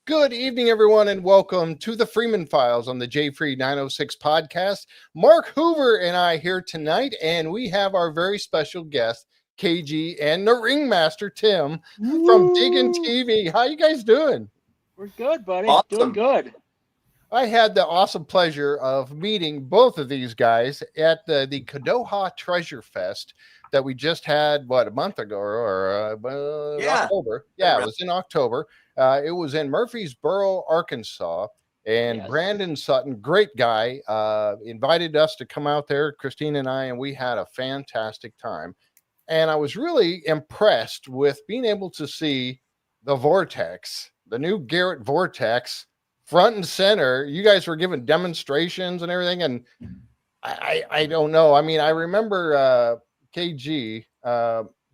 Good evening, everyone, and welcome to the Freeman Files on the J-Free 906 podcast. Marc Hoover and I here tonight, and we have our very special guest, KG, and the ringmaster, Tim, from Diggin TV. How you guys doing? We're good, buddy. Awesome. Doing good. I had the awesome pleasure of meeting both of these guys at the Kadoha Treasure Fest that we just had, a month ago or October. Yeah, it was in October. It was in Murfreesboro, Arkansas. And Yes. Brandon Sutton, great guy, invited us to come out there, Christine and I, and we had a fantastic time. And I was really impressed with being able to see the Vortex, the new Garrett Vortex, front and center. You guys were giving demonstrations and everything, and I don't know. I mean, I remember KG,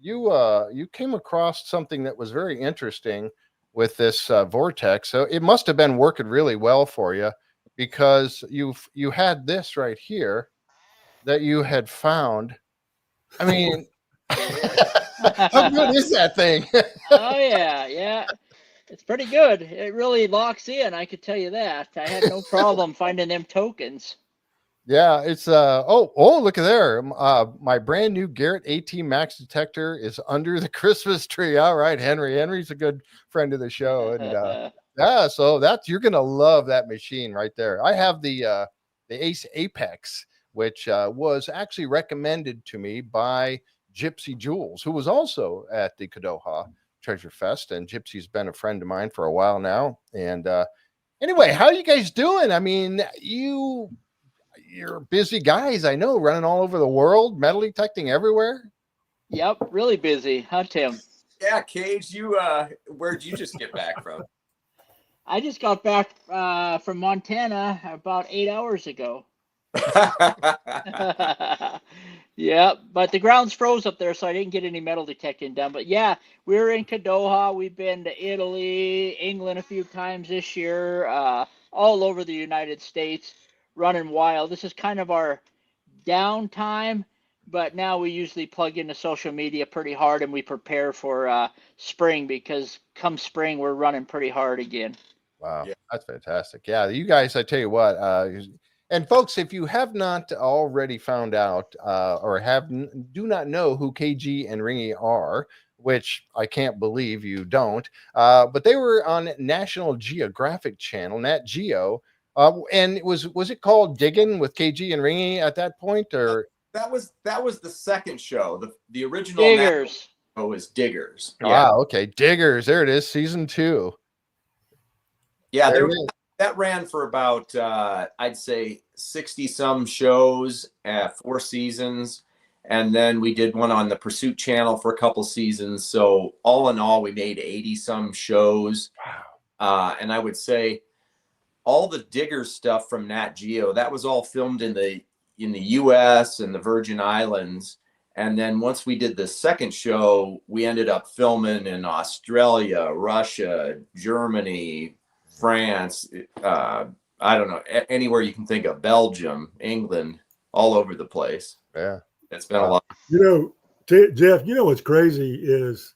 you came across something that was very interesting with this Vortex. So it must have been working really well for you, because you had this right here that you had found. I mean, how good is that thing? Oh yeah. It's pretty good. It really locks in, I could tell you that. I had no problem finding them tokens. Yeah, it's look at there. My brand new Garrett AT Max detector is under the Christmas tree. All right, Henry. Henry's a good friend of the show, and yeah, so you're gonna love that machine right there. I have the Ace Apex, which was actually recommended to me by Gypsy Jules, who was also at the Kadoha Treasure Fest, and Gypsy's been a friend of mine for a while now. And anyway, how are you guys doing? I mean, you're busy guys, I know, running all over the world, metal detecting everywhere. Yep, really busy, huh, Tim? Yeah, Cage, where'd you just get back from? I just got back from Montana about 8 hours ago. Yeah, but the ground's froze up there, so I didn't get any metal detecting done. But yeah, we were in Kadoha. We've been to Italy, England a few times this year, all over the United States, running wild. This is kind of our downtime, but now we usually plug into social media pretty hard, and we prepare for spring, because come spring, we're running pretty hard again. Wow, yeah. That's fantastic. Yeah, you guys, I tell you what, and folks, if you have not already found out or do not know who KG and Ringy are, which I can't believe you don't, but they were on National Geographic Channel, Nat Geo, and was it called Diggin with KG and Ringy at that point, or that was the second show. The original Diggers. show is Diggers. Yeah. Okay, Diggers. There it is, season 2. Yeah, that ran for about I'd say 60 some shows, 4 seasons, and then we did one on the Pursuit Channel for a couple seasons. So all in all, we made 80 some shows. Wow. And I would say all the Digger stuff from Nat Geo, that was all filmed in the US and the Virgin Islands. And then once we did the second show, we ended up filming in Australia, Russia, Germany, France, I don't know, anywhere you can think of, Belgium, England, all over the place. Yeah. It's been a lot. Jeff, what's crazy is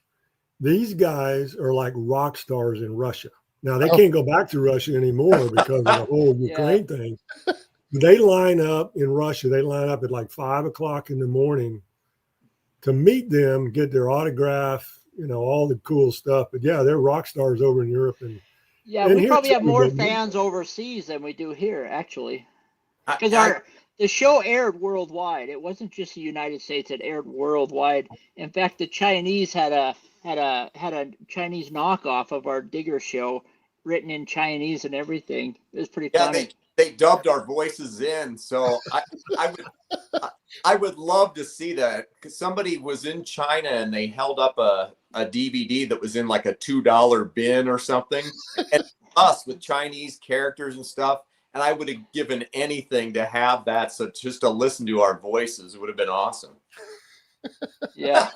these guys are like rock stars in Russia. Now, they can't go back to Russia anymore because of the whole Ukraine thing. They line up in Russia. They line up at like 5 o'clock in the morning to meet them, get their autograph, all the cool stuff. But yeah, they're rock stars over in Europe. And we probably have more fans overseas than we do here, actually. Because the show aired worldwide. It wasn't just the United States; it aired worldwide. In fact, the Chinese had a Chinese knockoff of our Digger show, written in Chinese and everything. It was pretty funny. They dubbed our voices in, so I would love to see that, because somebody was in China and they held up a DVD that was in like a $2 bin or something, and us with Chinese characters and stuff. And I would have given anything to have that. So just to listen to our voices, it would have been awesome. Yeah.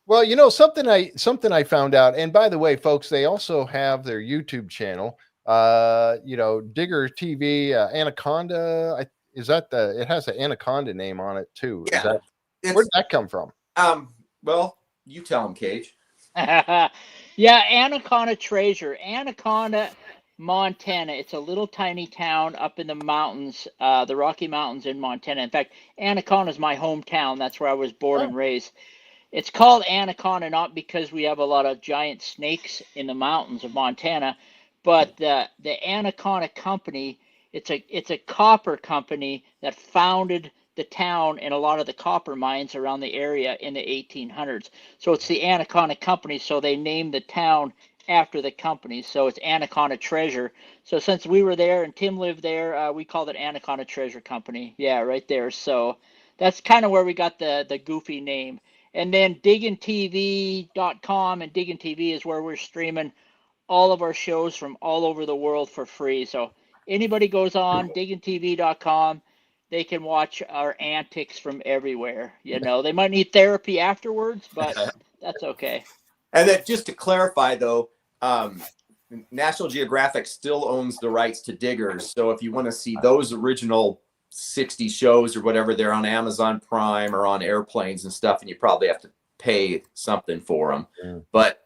Well, something I found out, and by the way, folks, they also have their YouTube channel, Digger TV, Anaconda. It has an Anaconda name on it too. Yeah. Where did that come from? Well, you tell them, Cage. Yeah, Anaconda Treasure. Anaconda, Montana. It's a little tiny town up in the mountains, the Rocky Mountains in Montana. In fact, Anaconda is my hometown. That's where I was born Oh, and raised. It's called Anaconda not because we have a lot of giant snakes in the mountains of Montana, but the Anaconda Company, it's a copper company that founded the town and a lot of the copper mines around the area in the 1800s. So it's the Anaconda Company, so they named the town after the company. So it's Anaconda Treasure. So since we were there and Tim lived there, we called it Anaconda Treasure Company. Yeah, right there. So that's kind of where we got the goofy name. And then diggintv.com, and Diggin TV is where we're streaming all of our shows from all over the world for free. So anybody goes on diggintv.com, they can watch our antics from everywhere. You know, they might need therapy afterwards, but that's okay. And then just to clarify, though, National Geographic still owns the rights to Diggers. So if you want to see those original 60 shows or whatever, they're on Amazon Prime or on airplanes and stuff, and you probably have to pay something for them. yeah. But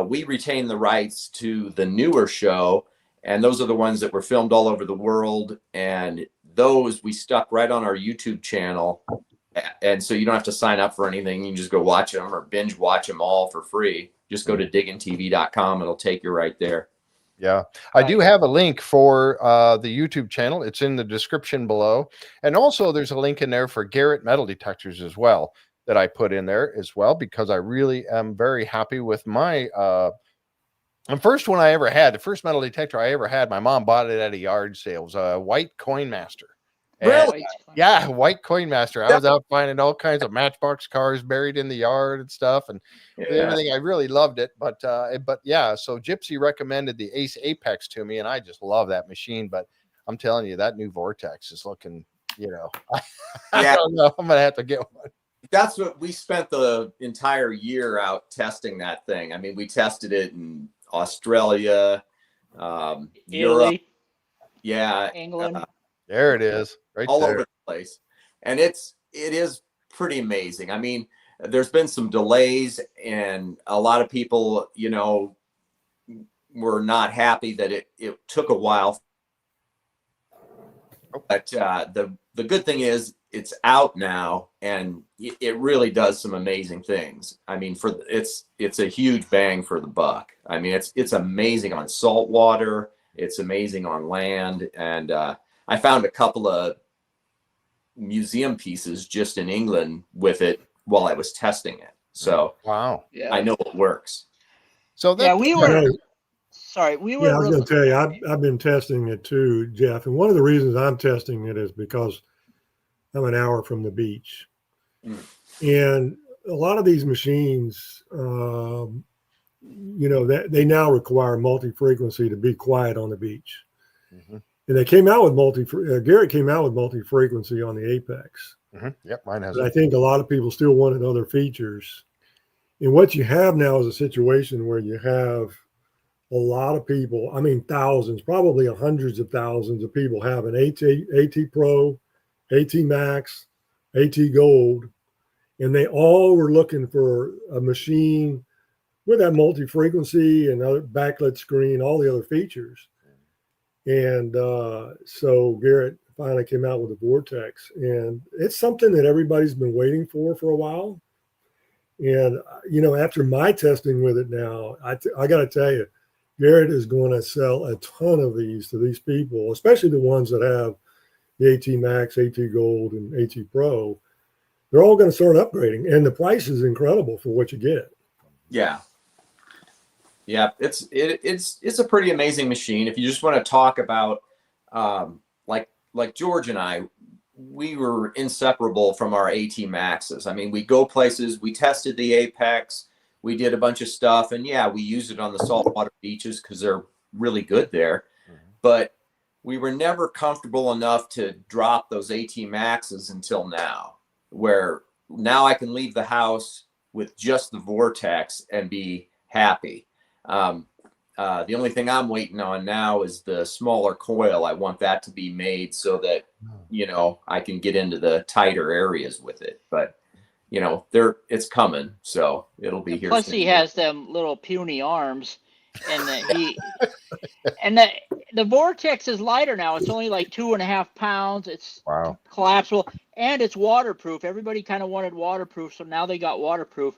we retain the rights to the newer show, and those are the ones that were filmed all over the world. And those we stuck right on our YouTube channel. And so you don't have to sign up for anything. You can just go watch them or binge watch them all for free. Just go to diggintv.com. It'll take you right there. Yeah, I do have a link for the YouTube channel. It's in the description below. And also there's a link in there for Garrett metal detectors as well that I put in there as well, because I really am very happy with my the first one I ever had. The first metal detector I ever had, my mom bought it at a yard sale. It was a white coin master. And, Really? yeah, white coin master. I was out finding all kinds of Matchbox cars buried in the yard and stuff, and everything. I really loved it. But yeah, so Gypsy recommended the Ace Apex to me, and I just love that machine. But I'm telling you, that new Vortex is looking, I don't know. I'm gonna have to get one. That's what we spent the entire year out testing that thing. I mean, we tested it in Australia, Europe, Italy, England. There it is, right all there. over the place. And it is pretty amazing. I mean, there's been some delays, and a lot of people, were not happy that it took a while. But the good thing is it's out now, and it really does some amazing things. I mean, it's a huge bang for the buck. I mean, it's amazing on salt water. It's amazing on land. And I found a couple of museum pieces just in England with it while I was testing it. So wow, yeah, I know it works. So that, yeah, we were. Sorry, we were. Yeah, I was going to tell you, I've been testing it too, Jeff. And one of the reasons I'm testing it is because I'm an hour from the beach. And a lot of these machines, they now require multi-frequency to be quiet on the beach. Mm-hmm. And they came out with Garrett came out with multi-frequency on the Apex. Mm-hmm. Yep, mine has. But I think a lot of people still wanted other features. And what you have now is a situation where you have a lot of people, I mean, thousands, probably hundreds of thousands of people have an AT Pro, AT Max, AT Gold, and they all were looking for a machine with that multi-frequency and other backlit screen, all the other features. And so Garrett finally came out with the Vortex, and it's something that everybody's been waiting for a while. And, after my testing with it now, I got to tell you, Garrett is going to sell a ton of these to these people, especially the ones that have the AT Max, AT Gold, and AT Pro. They're all going to start upgrading, and the price is incredible for what you get. Yeah. Yeah, it's a pretty amazing machine. If you just want to talk about like George and I, we were inseparable from our AT Maxes. I mean, we go places, we tested the Apex, we did a bunch of stuff, and yeah, we use it on the saltwater beaches because they're really good there. Mm-hmm. But we were never comfortable enough to drop those AT Maxes until now, where now I can leave the house with just the Vortex and be happy. The only thing I'm waiting on now is the smaller coil. I want that to be made so that, I can get into the tighter areas with it. But it's coming. So it'll be here Plus, soon. he has them little puny arms, and the Vortex is lighter now. It's only like 2.5 pounds. It's collapsible, and it's waterproof. Everybody kind of wanted waterproof, so now they got waterproof.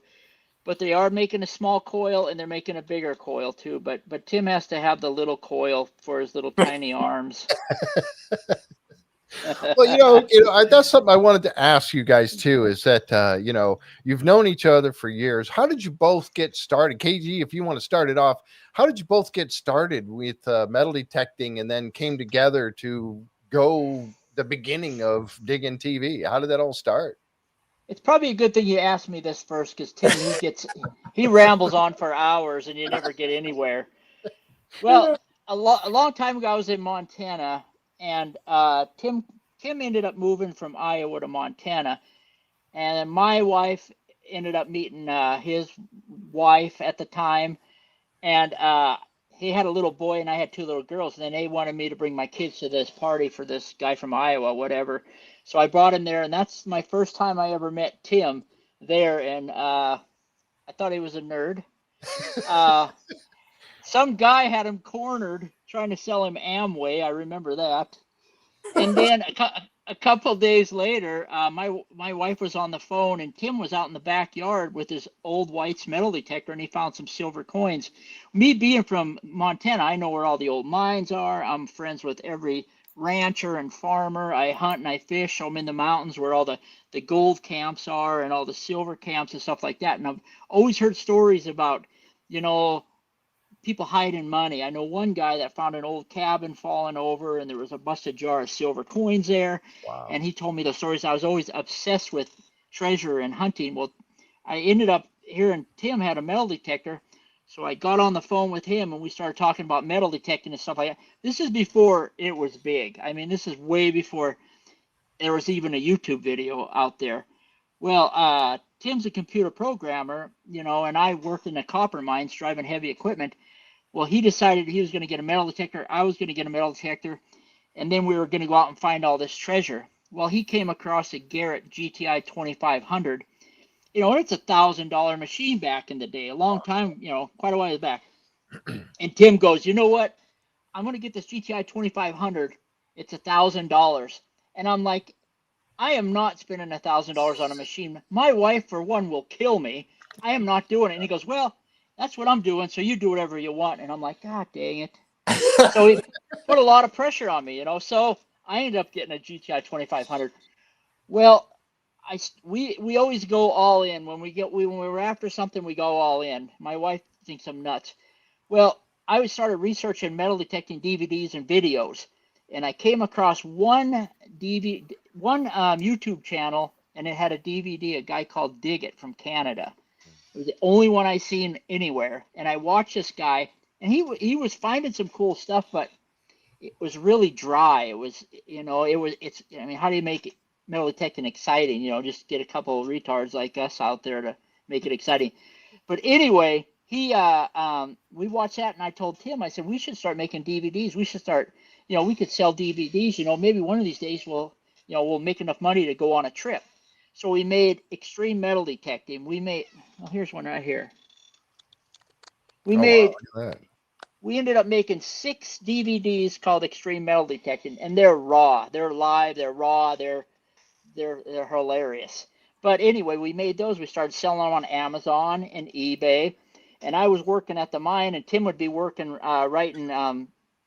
But they are making a small coil, and they're making a bigger coil too. But Tim has to have the little coil for his little tiny arms. Well, that's something I wanted to ask you guys too, is that, you've known each other for years. How did you both get started? KG, if you want to start it off, how did you both get started with metal detecting and then came together to go the beginning of Diggin TV? How did that all start? It's probably a good thing you asked me this first, because Tim, he rambles on for hours and you never get anywhere. Well, a long time ago, I was in Montana, and Tim ended up moving from Iowa to Montana, and my wife ended up meeting his wife at the time, and he had a little boy and I had 2 little girls, and then they wanted me to bring my kids to this party for this guy from Iowa, whatever. So I brought him there, and that's my first time I ever met Tim there, and I thought he was a nerd. Some guy had him cornered trying to sell him Amway. I remember that. And then a couple days later, my wife was on the phone, and Tim was out in the backyard with his old White's metal detector, and he found some silver coins. Me being from Montana, I know where all the old mines are. I'm friends with every rancher and farmer. I hunt and I fish. I'm in the mountains where all the gold camps are and all the silver camps and stuff like that. And I've always heard stories about, people hiding money. I know one guy that found an old cabin fallen over, and there was a busted jar of silver coins there. Wow. And he told me the stories. I was always obsessed with treasure and hunting. Well, I ended up hearing Tim had a metal detector, so I got on the phone with him, and we started talking about metal detecting and stuff like that. This is before it was big. I mean, this is way before there was even a YouTube video out there. Well, Tim's a computer programmer, and I worked in the copper mines driving heavy equipment. Well, he decided he was going to get a metal detector. I was going to get a metal detector. And then we were going to go out and find all this treasure. Well, he came across a Garrett GTI 2500. And it's $1,000 machine back in the day, a long time, quite a while back. And Tim goes, you know what? I'm going to get this GTI 2500. It's $1,000. And I'm like, I am not spending $1,000 on a machine. My wife, for one, will kill me. I am not doing it. And he goes, well, that's what I'm doing, so you do whatever you want. And I'm like, God dang it. So he put a lot of pressure on me, So I ended up getting a GTI 2500. Well, we always go all in. When we're after something, we go all in. My wife thinks I'm nuts. Well, I started researching metal detecting DVDs and videos, and I came across one YouTube channel, and it had a DVD, a guy called Dig from Canada. It was the only one I seen anywhere, and I watched this guy, and he was finding some cool stuff, but it was really dry. It was, how do you make it metal detecting exciting? Just get a couple of retards like us out there to make it exciting. But anyway, we watched that, and I told Tim, I said, we should start making DVDs. We should start, we could sell DVDs. Maybe one of these days we'll make enough money to go on a trip. So we made Extreme Metal Detecting. Here's one right here. We ended up making 6 DVDs called Extreme Metal Detecting, and they're raw. They're live. They're raw. They're hilarious. But anyway, we made those. We started selling them on Amazon and eBay. And I was working at the mine, and Tim would be working, writing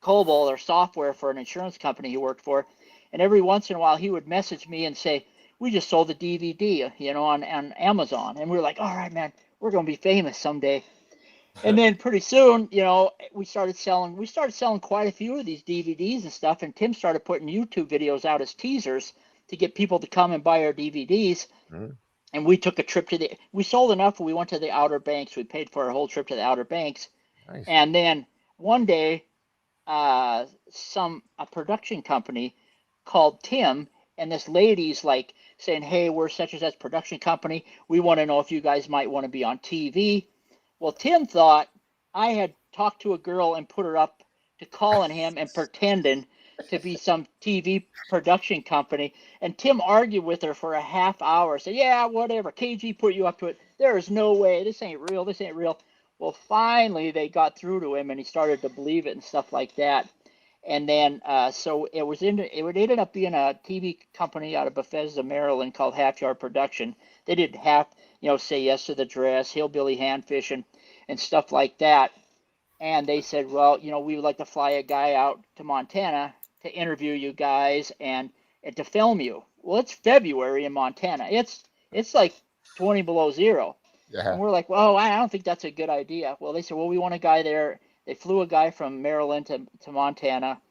COBOL or software for an insurance company he worked for. And every once in a while, he would message me and say, we just sold the DVD, on Amazon. And we were like, all right, man, we're going to be famous someday. And then pretty soon, we started selling quite a few of these DVDs and stuff. And Tim started putting YouTube videos out as teasers to get people to come and buy our DVDs. Mm-hmm. And we took a trip we sold enough. We went to the Outer Banks. We paid for our whole trip to the Outer Banks. Nice. And then one day, a production company called Tim, and this lady's like saying, hey, we're such and such production company. We want to know if you guys might want to be on TV. Well, Tim thought I had talked to a girl and put her up to calling him and pretending to be some TV production company. And Tim argued with her for a half hour. Said, yeah, whatever. KG put you up to it. There is no way. This ain't real. This ain't real. Well, finally they got through to him and he started to believe it and stuff like that. And then, so it ended up being a TV company out of Bethesda, Maryland called Half Yard Production. They did Say Yes to the Dress, Hillbilly Hand Fishing, and stuff like that. And they said, well, we would like to fly a guy out to Montana to interview you guys and to film you. Well, it's February in Montana. It's like 20 below zero. Yeah. And we're like, well, I don't think that's a good idea. Well, they said, well, we want a guy there. They flew a guy from Maryland to Montana.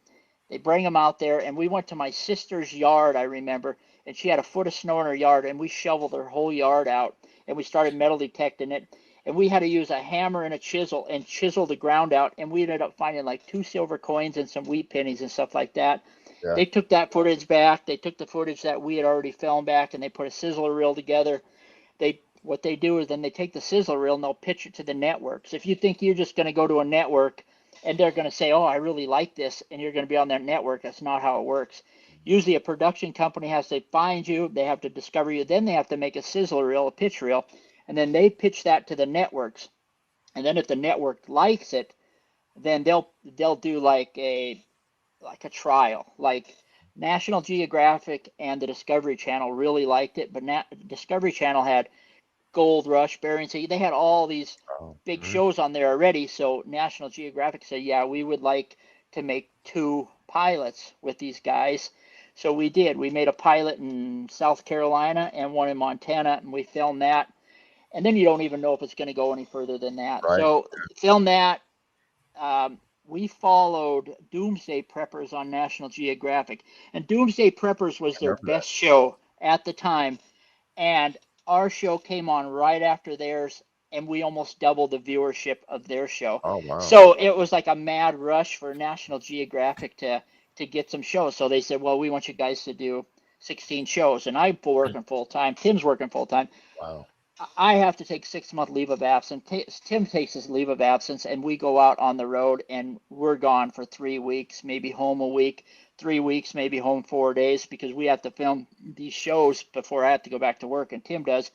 They bring him out there, and we went to my sister's yard, I remember, and she had a foot of snow in her yard, and we shoveled her whole yard out, and we started metal detecting it, and we had to use a hammer and a chisel and chisel the ground out, and we ended up finding like 2 silver coins and some wheat pennies and stuff like that. Yeah. They took that footage back. They took the footage that we had already filmed back, and they put a sizzler reel together. What they do is then they take the sizzler reel and they'll pitch it to the networks. If you think you're just going to go to a network and they're going to say, oh, I really like this, and you're going to be on their network, that's not how it works. Usually a production company has to find you, they have to discover you, then they have to make a sizzler reel, a pitch reel, and then they pitch that to the networks. And then if the network likes it, then they'll do like a trial. Like National Geographic and the Discovery Channel really liked it, but Discovery Channel had Gold Rush, Bering Sea. They had all these big shows on there already. So National Geographic said, yeah, we would like to make 2 pilots with these guys. So we did. We made a pilot in South Carolina and one in Montana, and we filmed that. And then you don't even know if it's going to go any further than that. Right. So film that. We followed Doomsday Preppers on National Geographic. And Doomsday Preppers was their best show at the time. And our show came on right after theirs, and we almost doubled the viewership of their show. Oh, wow. So it was like a mad rush for National Geographic to get some shows. So they said, well, we want you guys to do 16 shows. And I'm working full-time. Tim's working full-time. Wow. I have to take 6-month leave of absence. Tim takes his leave of absence, and we go out on the road, and we're gone for 3 weeks, maybe home a week, 3 weeks, maybe home 4 days, because we have to film these shows before I have to go back to work, and Tim does.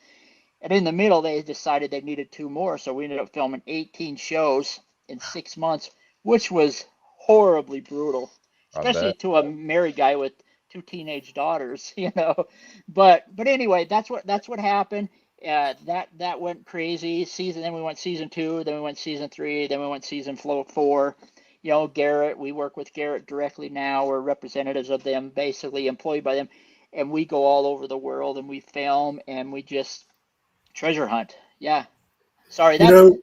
And in the middle, they decided they needed 2 more, so we ended up filming 18 shows in 6 months, which was horribly brutal, especially to a married guy with 2 teenage daughters, But anyway, that's what happened. That went crazy. Then we went season 2, then we went season 3, then we went season 4. Garrett, we work with Garrett directly now. We're representatives of them, basically employed by them, and we go all over the world and we film and we just treasure hunt. Yeah. Sorry,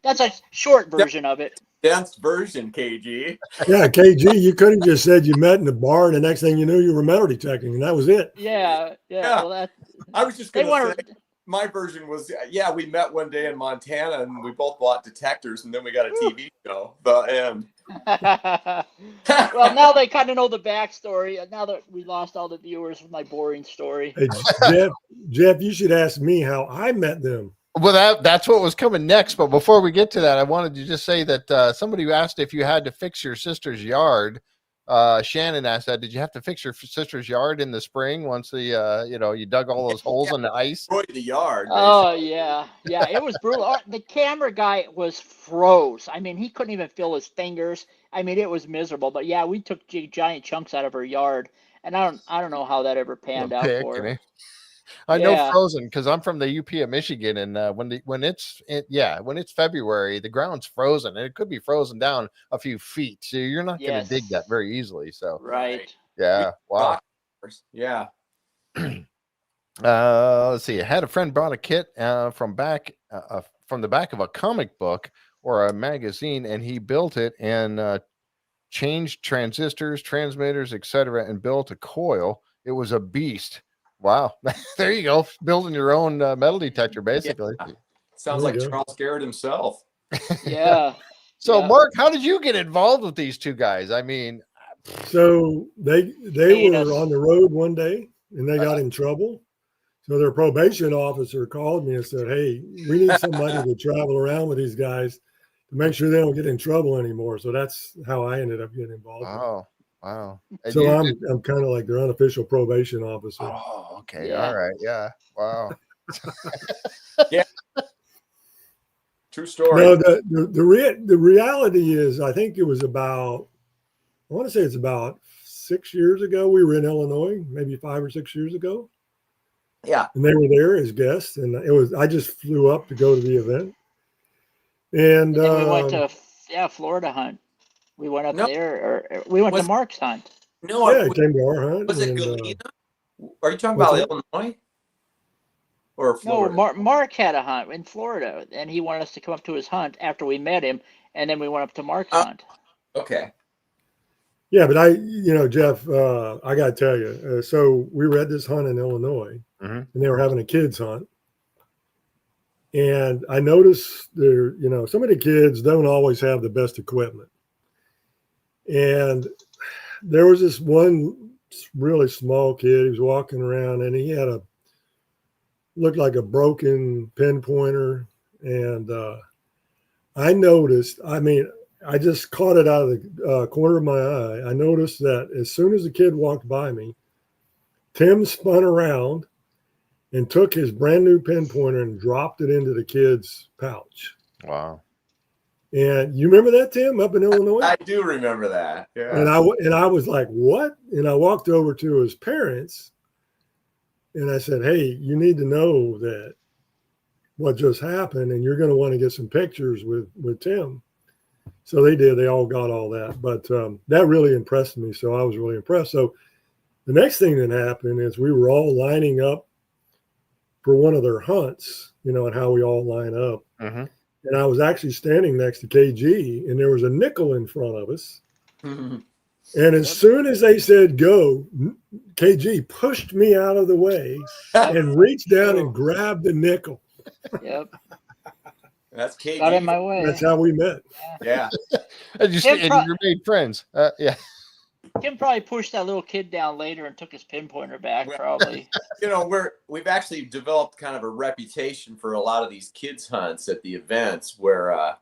that's a short version of it. Dense version, KG. Yeah, KG, you could have just said you met in the bar and the next thing you knew you were metal detecting, and that was it. Yeah. Well, I was just going to say, my version was, we met one day in Montana and we both bought detectors and then we got a TV show. The end. Well, now they kind of know the backstory. Now that we lost all the viewers with my boring story. Hey, Jeff, you should ask me how I met them. Well, that's what was coming next. But before we get to that, I wanted to just say that somebody asked if you had to fix your sister's yard. Shannon asked that. Did you have to fix your sister's yard in the spring once you dug all those holes in the ice? Destroyed the yard. Basically. Oh yeah, it was brutal. The camera guy was froze. I mean, he couldn't even feel his fingers. I mean, it was miserable. But yeah, we took giant chunks out of her yard, and I don't know how that ever panned out for her. I know frozen because I'm from the UP of Michigan, and when it's February, the ground's frozen, and it could be frozen down a few feet, so you're not going to dig that very easily. So right, yeah, wow, yeah. Let's see. I had a friend brought a kit from the back of a comic book or a magazine, and he built it and changed transistors, transmitters, etc., and built a coil. It was a beast. Wow. There you go. Building your own metal detector, basically. Yeah. Sounds like Charles Garrett himself. Yeah. So, Mark, how did you get involved with these 2 guys? I mean, so they were on the road one day and they got in trouble. So their probation officer called me and said, hey, we need somebody to travel around with these guys to make sure they don't get in trouble anymore. So that's how I ended up getting involved. Oh, Wow. And So you I'm kind of like their unofficial probation officer. Oh, okay. Yeah. All right. Yeah. Wow. Yeah. True story. No, the reality is, I think it was about, I want to say it's about 6 years ago. We were in Illinois, maybe 5 or 6 years ago, Yeah. and they were there as guests, and I just flew up to go to the event, and then we went to Florida hunt. We went up No. there, or we went to Mark's hunt. No, yeah, it came to our hunt. was it and, Galena? Are you talking what's about that? Illinois or Florida? No, Mark had a hunt in Florida, and he wanted us to come up to his hunt after we met him, and then we went up to Mark's hunt. Okay. Yeah, but Jeff, I got to tell you, so we were at this hunt in Illinois, Mhm. and they were having a kids hunt. And I noticed some of the kids don't always have the best equipment. And there was this one really small kid. He was walking around, and he had looked like a broken pinpointer. And I noticed, I just caught it out of the corner of my eye. I noticed that as soon as the kid walked by me, Tim spun around and took his brand new pinpointer and dropped it into the kid's pouch. Wow. And you remember that, Tim, up in Illinois? I do remember that. Yeah. And I was like, what? And I walked over to his parents and I said, hey, you need to know that what just happened, and you're going to want to get some pictures with Tim. So they did. They all got all that. But that really impressed me. So I was really impressed. So the next thing that happened is we were all lining up for one of their hunts, and how we all line up. Mm-hmm. And I was actually standing next to KG, and there was a nickel in front of us. Mm-hmm. And as soon as they said go, KG pushed me out of the way and reached down and grabbed the nickel. Yep. That's KG. Got in my way. That's how we met. Yeah. And you made friends. Yeah. Tim probably pushed that little kid down later and took his pinpointer back, probably. We've actually developed kind of a reputation for a lot of these kids hunts at the events where,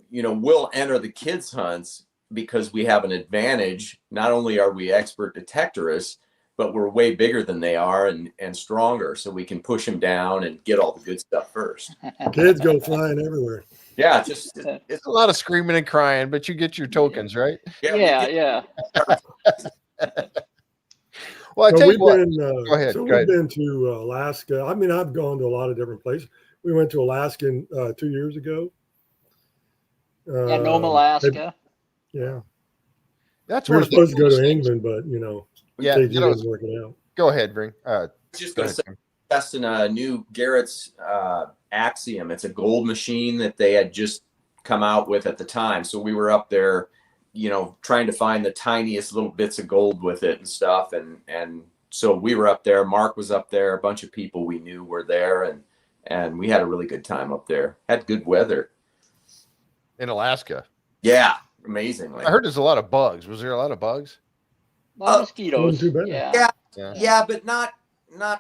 we'll enter the kids hunts because we have an advantage. Not only are we expert detectorists, but we're way bigger than they are and stronger. So we can push them down and get all the good stuff first. Kids go flying everywhere. Yeah. It's a lot of screaming and crying, but you get your tokens, right? Yeah. Well, I So tell we've you what. been, Go ahead. So Go ahead. we've been to Alaska. I've gone to a lot of different places. We went to Alaska 2 years ago. Nome, Alaska. Yeah. That's We were one of the supposed to go coolest to things. England, but Yeah, KG didn't work it out. Go ahead, Ring. Just Go going to ahead, say, testing a new Garrett's Axiom. It's a gold machine that they had just come out with at the time. So we were up there, trying to find the tiniest little bits of gold with it and stuff. And so we were up there. Mark was up there. A bunch of people we knew were there, and we had a really good time up there. Had good weather in Alaska. Yeah, amazingly. I heard there's a lot of bugs. Was there a lot of bugs? A lot of mosquitoes. Too bad. Yeah, but not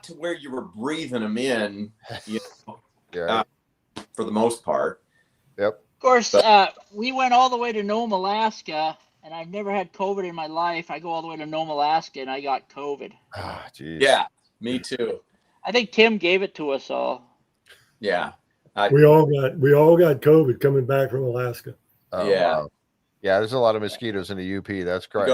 to where you were breathing them in, for the most part. Yep. Of course, we went all the way to Nome, Alaska, and I've never had COVID in my life. I go all the way to Nome, Alaska, and I got COVID. Ah, geez. Yeah, me too. I think Tim gave it to us all. Yeah. We all got COVID coming back from Alaska. Oh, yeah. Wow. Yeah, there's a lot of mosquitoes in the UP. That's correct.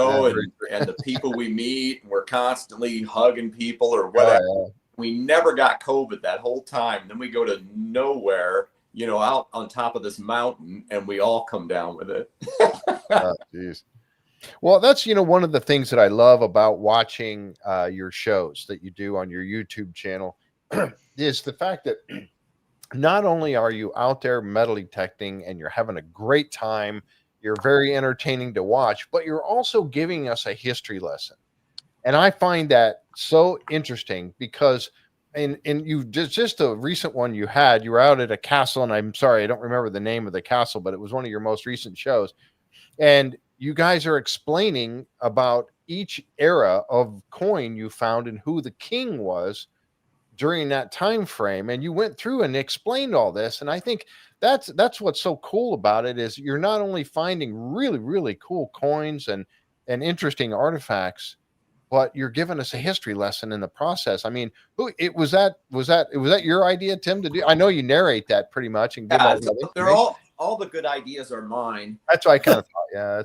And the people we meet, we're constantly hugging people or whatever. Oh, yeah. We never got COVID that whole time. Then we go to nowhere, out on top of this mountain, and we all come down with it. Oh, geez. Well, that's, one of the things that I love about watching your shows that you do on your YouTube channel is the fact that not only are you out there metal detecting and you're having a great time, you're very entertaining to watch, but you're also giving us a history lesson. And I find that so interesting because you just a recent one you were out at a castle, and I'm sorry, I don't remember the name of the castle, but it was one of your most recent shows. And you guys are explaining about each era of coin you found and who the king was during that time frame. And you went through and explained all this. And I think that's what's so cool about it is you're not only finding really, really cool coins and and interesting artifacts, but you're giving us a history lesson in the process. I mean, was that your idea, Tim, to do? I know you narrate that pretty much and give all that they're all the good ideas are mine. That's what I kind of thought. Yeah,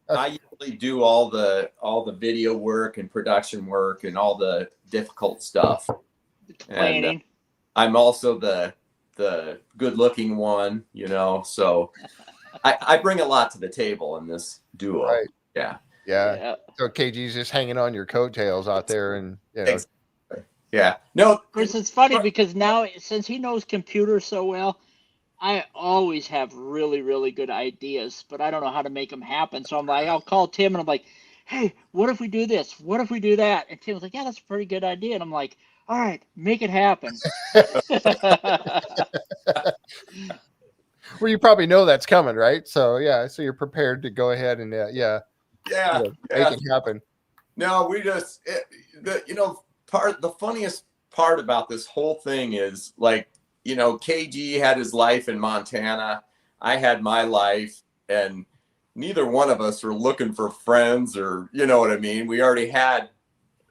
I usually do all the video work and production work and all the difficult stuff. Planning. And I'm also the good looking one, you know, so I bring a lot to the table in this duo. Right. Yeah. So KG's just hanging on your coattails out there, and you know. Yeah. No. Of course, it's funny because now, since he knows computers so well, I always have really, really good ideas, but I don't know how to make them happen. So I'm like, I'll call Tim and I'm like, hey, what if we do this? What if we do that? And Tim's like, yeah, that's a pretty good idea. And I'm like, all right, make it happen. Well, you probably know that's coming, right? So yeah, so you're prepared to go ahead and make it happen. No, we just the funniest part about this whole thing is, like, you know, KG had his life in Montana, I had my life, and neither one of us were looking for friends, or, you know what I mean? We already had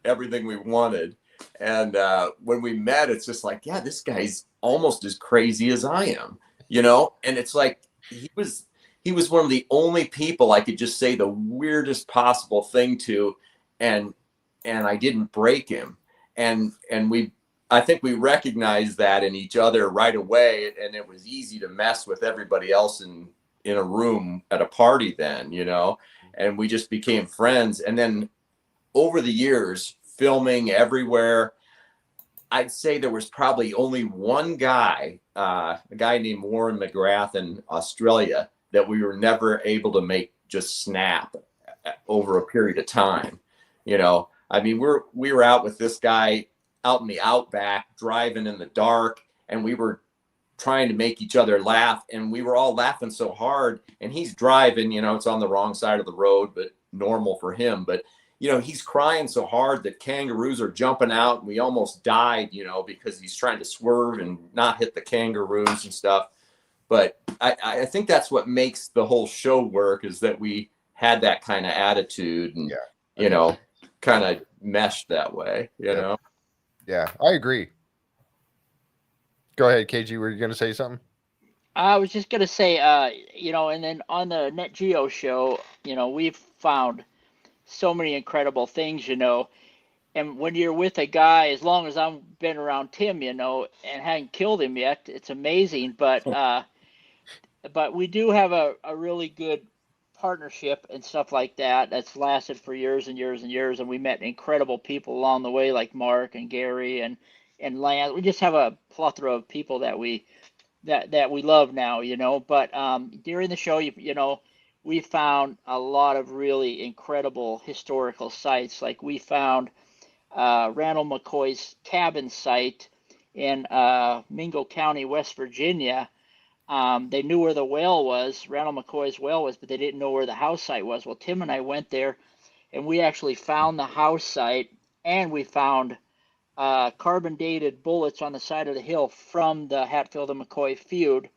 everything we wanted. And when we met, it's just like, yeah, this guy's almost as crazy as I am, you know? And it's like, he was one of the only people I could just say the weirdest possible thing to, and I didn't break him. And I think we recognized that in each other right away, and it was easy to mess with everybody else in a room at a party then, you know, and we just became friends. And then over the years, filming everywhere, I'd say there was probably only one guy, a guy named Warren McGrath in Australia, that we were never able to make just snap over a period of time. You know, I mean, we were out with this guy out in the outback, driving in the dark, and we were trying to make each other laugh, and we were all laughing so hard, and he's driving, you know, it's on the wrong side of the road, but normal for him. But, you know, he's crying so hard that kangaroos are jumping out, and we almost died, you know, because he's trying to swerve and not hit the kangaroos and stuff. But I think that's what makes the whole show work, is that we had that kind of attitude, and, you know, kind of meshed that way, you know? Yeah, I agree. Go ahead, KG. Were you going to say something? I was just going to say, you know, and then on the Net Geo show, you know, we've found so many incredible things, you know, and when you're with a guy, as long as I've been around Tim, you know, and hadn't killed him yet, it's amazing. But we do have a really good partnership and stuff like that that's lasted for years and years and years, and we met incredible people along the way, like Mark and Gary and Lance. We just have a plethora of people that we love now, you know. But during the show, you know, we found a lot of really incredible historical sites. Like we found Randall McCoy's cabin site in Mingo County, West Virginia. They knew where the well was, Randall McCoy's well was, but they didn't know where the house site was. Well, Tim and I went there, and we actually found the house site, and we found carbon-dated bullets on the side of the hill from the Hatfield and McCoy feud.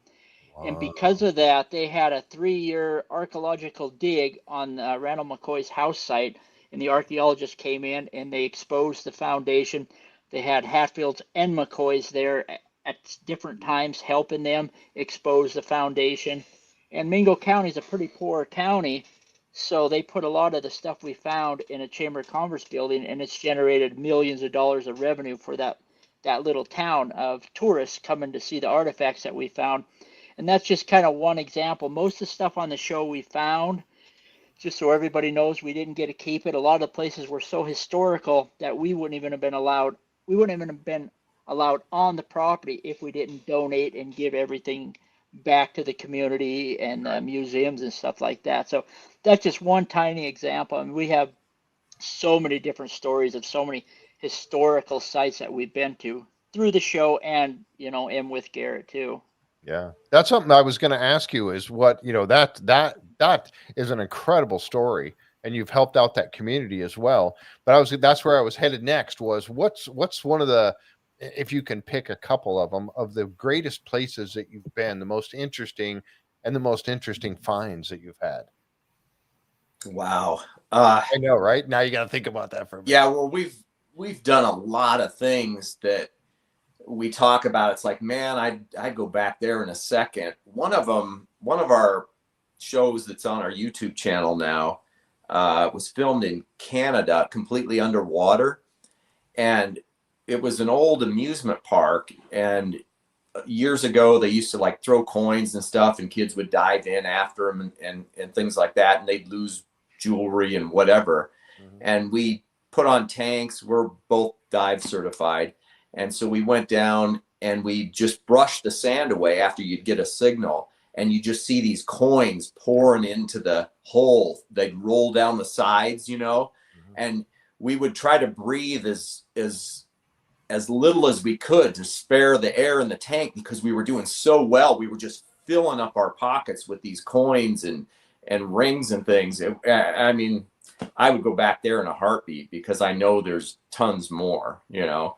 Wow. And because of that, they had a 3-year archaeological dig on Randall McCoy's house site, and the archaeologists came in, and they exposed the foundation. They had Hatfields and McCoys there at different times, helping them expose the foundation. And Mingo County is a pretty poor county, so they put a lot of the stuff we found in a Chamber of Commerce building, and it's generated millions of dollars of revenue for that little town of tourists coming to see the artifacts that we found. And that's just kind of one example. Most of the stuff on the show we found, just so everybody knows, we didn't get to keep it. A lot of the places were so historical that we wouldn't even have been allowed on the property if we didn't donate and give everything back to the community and museums and stuff like that. So that's just one tiny example. I mean, we have so many different stories of so many historical sites that we've been to through the show, and, you know, and with Garrett too. Yeah, that's something I was going to ask you, is what, you know, that is an incredible story, and you've helped out that community as well. But that's where I was headed next, was what's one of the, if you can pick a couple of them, of the greatest places that you've been, the most interesting finds that you've had. Wow. I know, right? Now you got to think about that for a minute. Yeah, well, we've done a lot of things that we talk about. It's like, man, I'd go back there in a second. One of our shows that's on our YouTube channel now was filmed in Canada, completely underwater. And it was an old amusement park. And years ago, they used to like throw coins and stuff, and kids would dive in after them and things like that. And they'd lose jewelry and whatever. Mm-hmm. And we put on tanks. We're both dive certified. And so we went down and we just brushed the sand away after you'd get a signal. And you just see these coins pouring into the hole. They'd roll down the sides, you know, mm-hmm. and we would try to breathe as little as we could to spare the air in the tank, because we were doing so well. We were just filling up our pockets with these coins and rings and things. I mean, I would go back there in a heartbeat, because I know there's tons more, you know.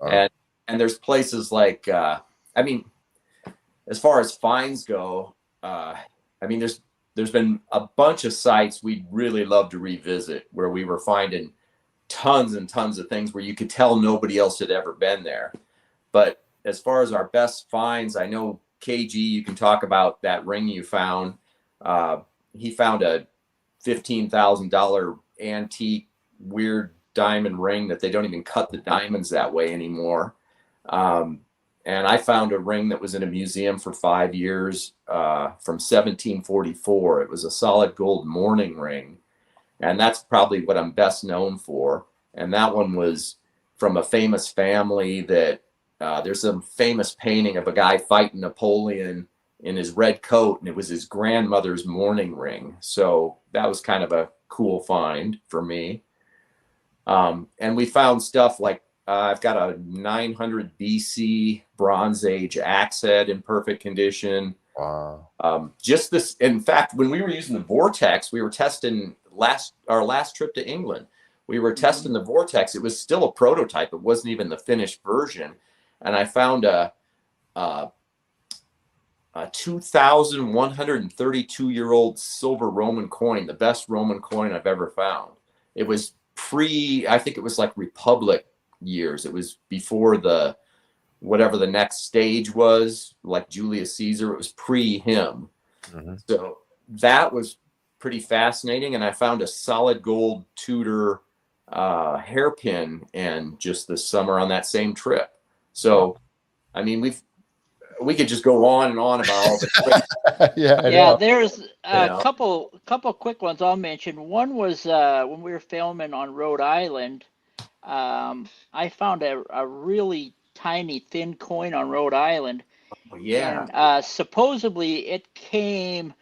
And there's places like, I mean, as far as finds go, I mean, there's been a bunch of sites we'd really love to revisit where we were finding tons and tons of things where you could tell nobody else had ever been there. But as far as our best finds, I know KG, you can talk about that ring you found. He found a $15,000 antique weird diamond ring that they don't even cut the diamonds that way anymore. And I found a ring that was in a museum for 5 years from 1744. It was a solid gold mourning ring. And that's probably what I'm best known for. And that one was from a famous family that there's some famous painting of a guy fighting Napoleon in his red coat, and it was his grandmother's mourning ring. So that was kind of a cool find for me. And we found stuff like I've got a 900 BC Bronze Age axe head in perfect condition. Wow. Just this, in fact, when we were using the Vortex, we were testing our last trip to England. We were testing the Vortex. It was still a prototype. It wasn't even the finished version. And I found a 2,132-year-old silver Roman coin, the best Roman coin I've ever found. It was I think it was like Republic years. It was before whatever the next stage was, like Julius Caesar. It was pre him. Mm-hmm. So that was pretty fascinating. And I found a solid gold Tudor hairpin and just this summer on that same trip. So, I mean, we could just go on and on about all the yeah. There's a couple quick ones I'll mention. One was when we were filming on Rhode Island. I found a really tiny thin coin on Rhode Island. Oh, yeah. And supposedly it came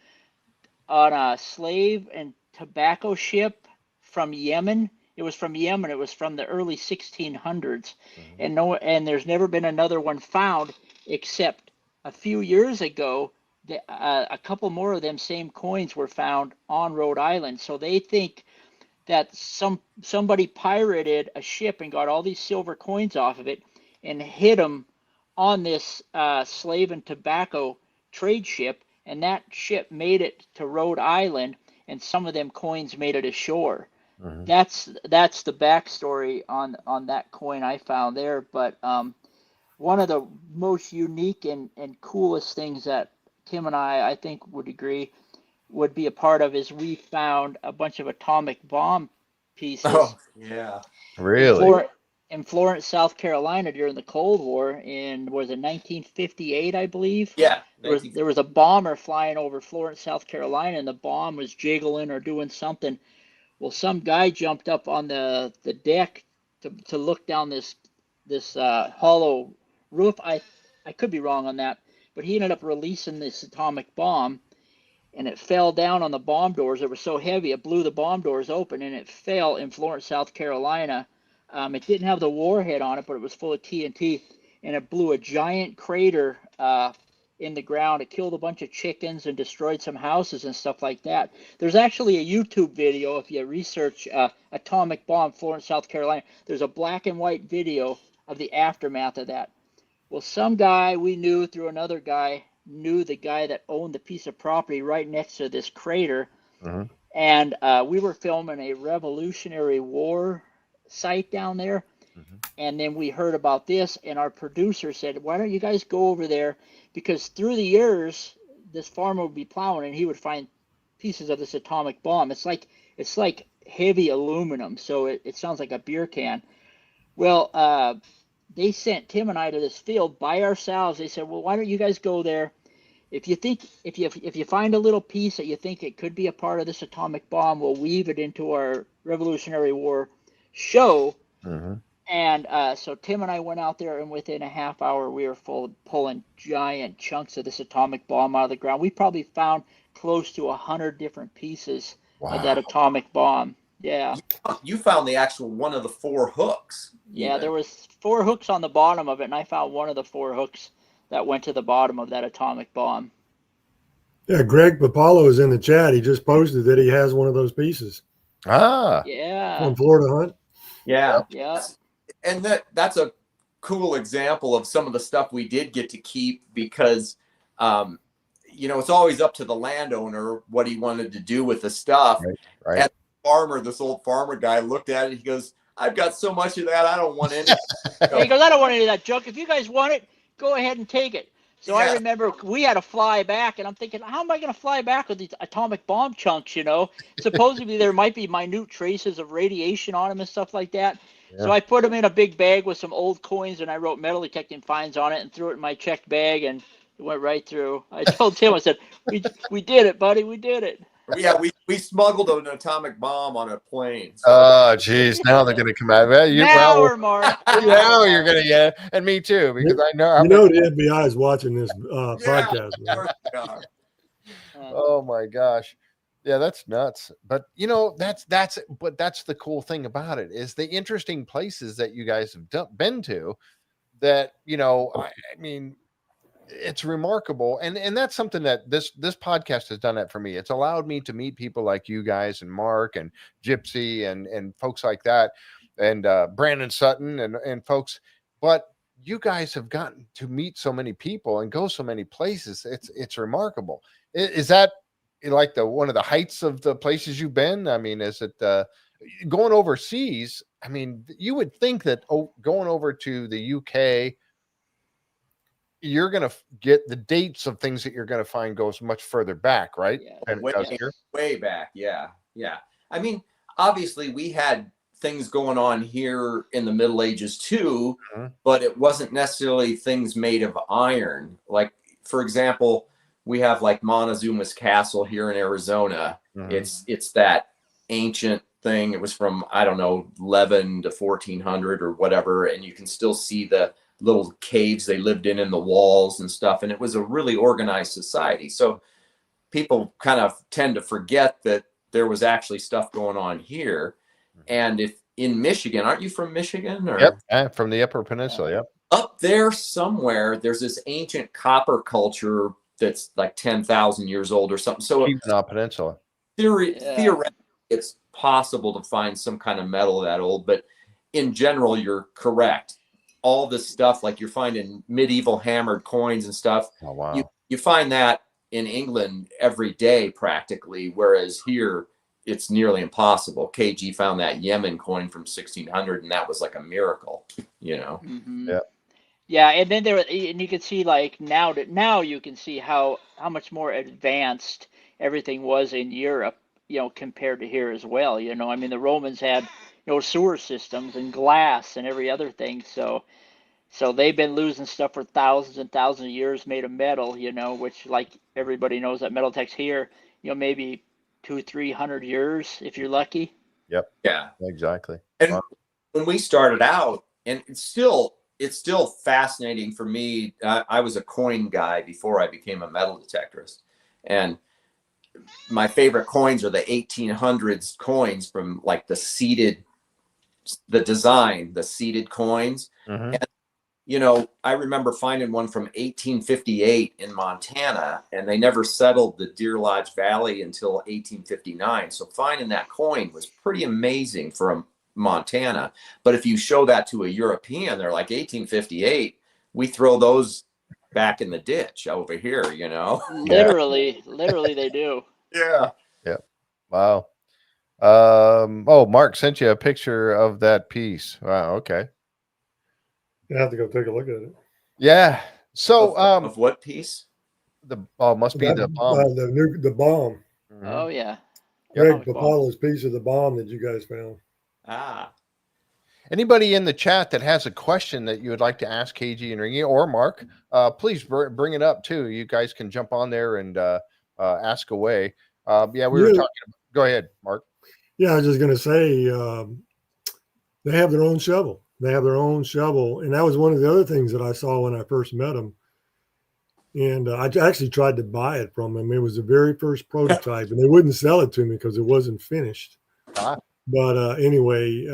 on a slave and tobacco ship from Yemen. It was from Yemen. It was from the early 1600s. Mm-hmm. And there's never been another one found, except a few years ago, a couple more of them same coins were found on Rhode Island. So they think that somebody pirated a ship and got all these silver coins off of it and hid them on this slave and tobacco trade ship, and that ship made it to Rhode Island, and some of them coins made it ashore. Mm-hmm. That's the backstory on that coin I found there. But one of the most unique and coolest things that Tim and I think would agree would be a part of is we found a bunch of atomic bomb pieces. Oh, yeah. Really? In Florence, South Carolina during the Cold War in, was it 1958, I believe? Yeah. There was a bomber flying over Florence, South Carolina, and the bomb was jiggling or doing something. Well, some guy jumped up on the deck to look down this hollow roof. I could be wrong on that, but he ended up releasing this atomic bomb, and it fell down on the bomb doors. It was so heavy, it blew the bomb doors open, and it fell in Florence, South Carolina. It didn't have the warhead on it, but it was full of TNT, and it blew a giant crater in the ground. It killed a bunch of chickens and destroyed some houses and stuff like that. There's actually a YouTube video, if you research atomic bomb, Florence, South Carolina. There's a black and white video of the aftermath of that. Well, some guy we knew through another guy knew the guy that owned the piece of property right next to this crater. Mm-hmm. And we were filming a Revolutionary War site down there. And then we heard about this, and our producer said, why don't you guys go over there? Because through the years, this farmer would be plowing, and he would find pieces of this atomic bomb. It's like heavy aluminum, so it sounds like a beer can. Well, they sent Tim and I to this field by ourselves. They said, well, why don't you guys go there? If you find a little piece that you think it could be a part of this atomic bomb, we'll weave it into our Revolutionary War show. And so Tim and I went out there, and within a half hour, we were pulling giant chunks of this atomic bomb out of the ground. We probably found close to 100 different pieces of that atomic bomb. Yeah. You found the actual one of the 4 hooks. Yeah, even. there was 4 hooks on the bottom of it, and I found one of the 4 hooks that went to the bottom of that atomic bomb. Yeah, Greg Papalo is in the chat. He just posted that he has one of those pieces. Yeah. From Florida Hunt. Yeah. Yeah. And that's a cool example of some of the stuff we did get to keep because, it's always up to the landowner what he wanted to do with the stuff. Right. And this old farmer guy looked at it. He goes, I've got so much of that. I don't want any. He goes, I don't want any of that junk. If you guys want it, go ahead and take it. So I remember we had to fly back, and I'm thinking, how am I going to fly back with these atomic bomb chunks, Supposedly there might be minute traces of radiation on them and stuff like that. Yeah. So I put them in a big bag with some old coins, and I wrote metal detecting finds on it and threw it in my checked bag, and it went right through. I told Tim, I said, we did it, buddy. We did it. Yeah, we smuggled an atomic bomb on a plane. So. Oh, geez. Now they're going to come out. Well, Mark. Now you're going to, yeah. And me too, because I know. The FBI is watching this podcast. Right? Oh, my gosh. Yeah, that's nuts. But, that's the cool thing about it is the interesting places that you guys have been to that, I mean, it's remarkable. And that's something that this podcast has done that for me. It's allowed me to meet people like you guys and Mark and Gypsy and folks like that and Brandon Sutton and folks. But you guys have gotten to meet so many people and go so many places. It's remarkable. Is that like one of the heights of the places you've been? I mean, is it going overseas? I mean, you would think that going over to the UK, you're going to get the dates of things that you're going to find goes much further back, right? Yeah. Way back. Yeah. Yeah. I mean, obviously we had things going on here in the Middle Ages too, but it wasn't necessarily things made of iron. Like, for example, we have like Montezuma's Castle here in Arizona. It's that ancient thing. It was from, I don't know, 11 to 1400 or whatever. And you can still see the little caves they lived in the walls and stuff. And it was a really organized society. So people kind of tend to forget that there was actually stuff going on here. And if in Michigan, aren't you from Michigan? Or? Yep, from the Upper Peninsula, yep. Up there somewhere, there's this ancient copper culture that's like 10,000 years old or something. So Keweenaw Peninsula. Theoretically, it's possible to find some kind of metal that old, but in general, you're correct. All this stuff, like you're finding medieval hammered coins and stuff. Oh, wow. You find that in England every day practically, whereas here it's nearly impossible. KG found that Yemen coin from 1600, and that was like a miracle, Yeah. Yeah, and then and you can see like now you can see how much more advanced everything was in Europe, compared to here as well. I mean, the Romans had sewer systems and glass and every other thing. So they've been losing stuff for thousands and thousands of years made of metal, which like everybody knows that metal tech's here, maybe 200-300 years if you're lucky. Yep. Yeah. Exactly. And when we started out, and it's still fascinating for me. I was a coin guy before I became a metal detectorist, and my favorite coins are the 1800s coins from like the seated coins. And, I remember finding one from 1858 in Montana, and they never settled the Deer Lodge Valley until 1859. So finding that coin was pretty amazing for Montana. But if you show that to a European, they're like 1858, we throw those back in the ditch over here, Literally they do. Yeah. Wow. Oh, Mark sent you a picture of that piece. Wow. Okay. You have to go take a look at it. Yeah. So, Of what piece? must be the bomb. The bomb. Mhm. Oh yeah. Greg Atomic bomb. Papala's piece of the bomb that you guys found. Ah, Anybody in the chat that has a question that you would like to ask KG and Ringy or Mark, please bring it up too. You guys can jump on there and ask away. Yeah, we were talking. Go ahead, Mark. Yeah, I was just going to say they have their own shovel. They have their own shovel. And that was one of the other things that I saw when I first met them. And I actually tried to buy it from them. It was the very first prototype, and they wouldn't sell it to me because it wasn't finished. Ah. But anyway,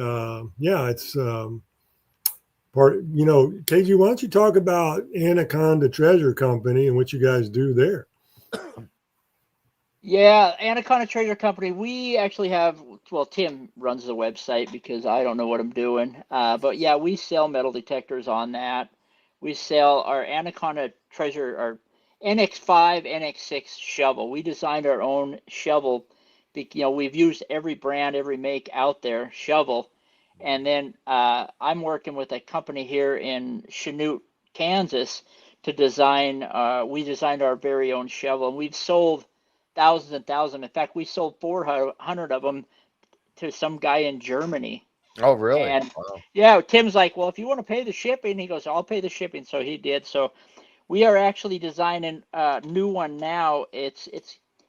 yeah, it's part, KG, why don't you talk about Anaconda Treasure Company and what you guys do there? Yeah, Anaconda Treasure Company. We actually have, well, Tim runs the website because I don't know what I'm doing. But yeah, we sell metal detectors on that. We sell our Anaconda Treasure, our NX5, NX6 shovel. We designed our own shovel. We've used every brand, every make out there shovel. And then I'm working with a company here in Chanute, Kansas to design, we designed our very own shovel. And we've sold thousands and thousands. In fact, we sold 400 of them to some guy in Germany. Oh, really? And wow. yeah, Tim's like, well, if you want to pay the shipping, he goes, I'll pay the shipping. So he did. So we are actually designing a new one now. It's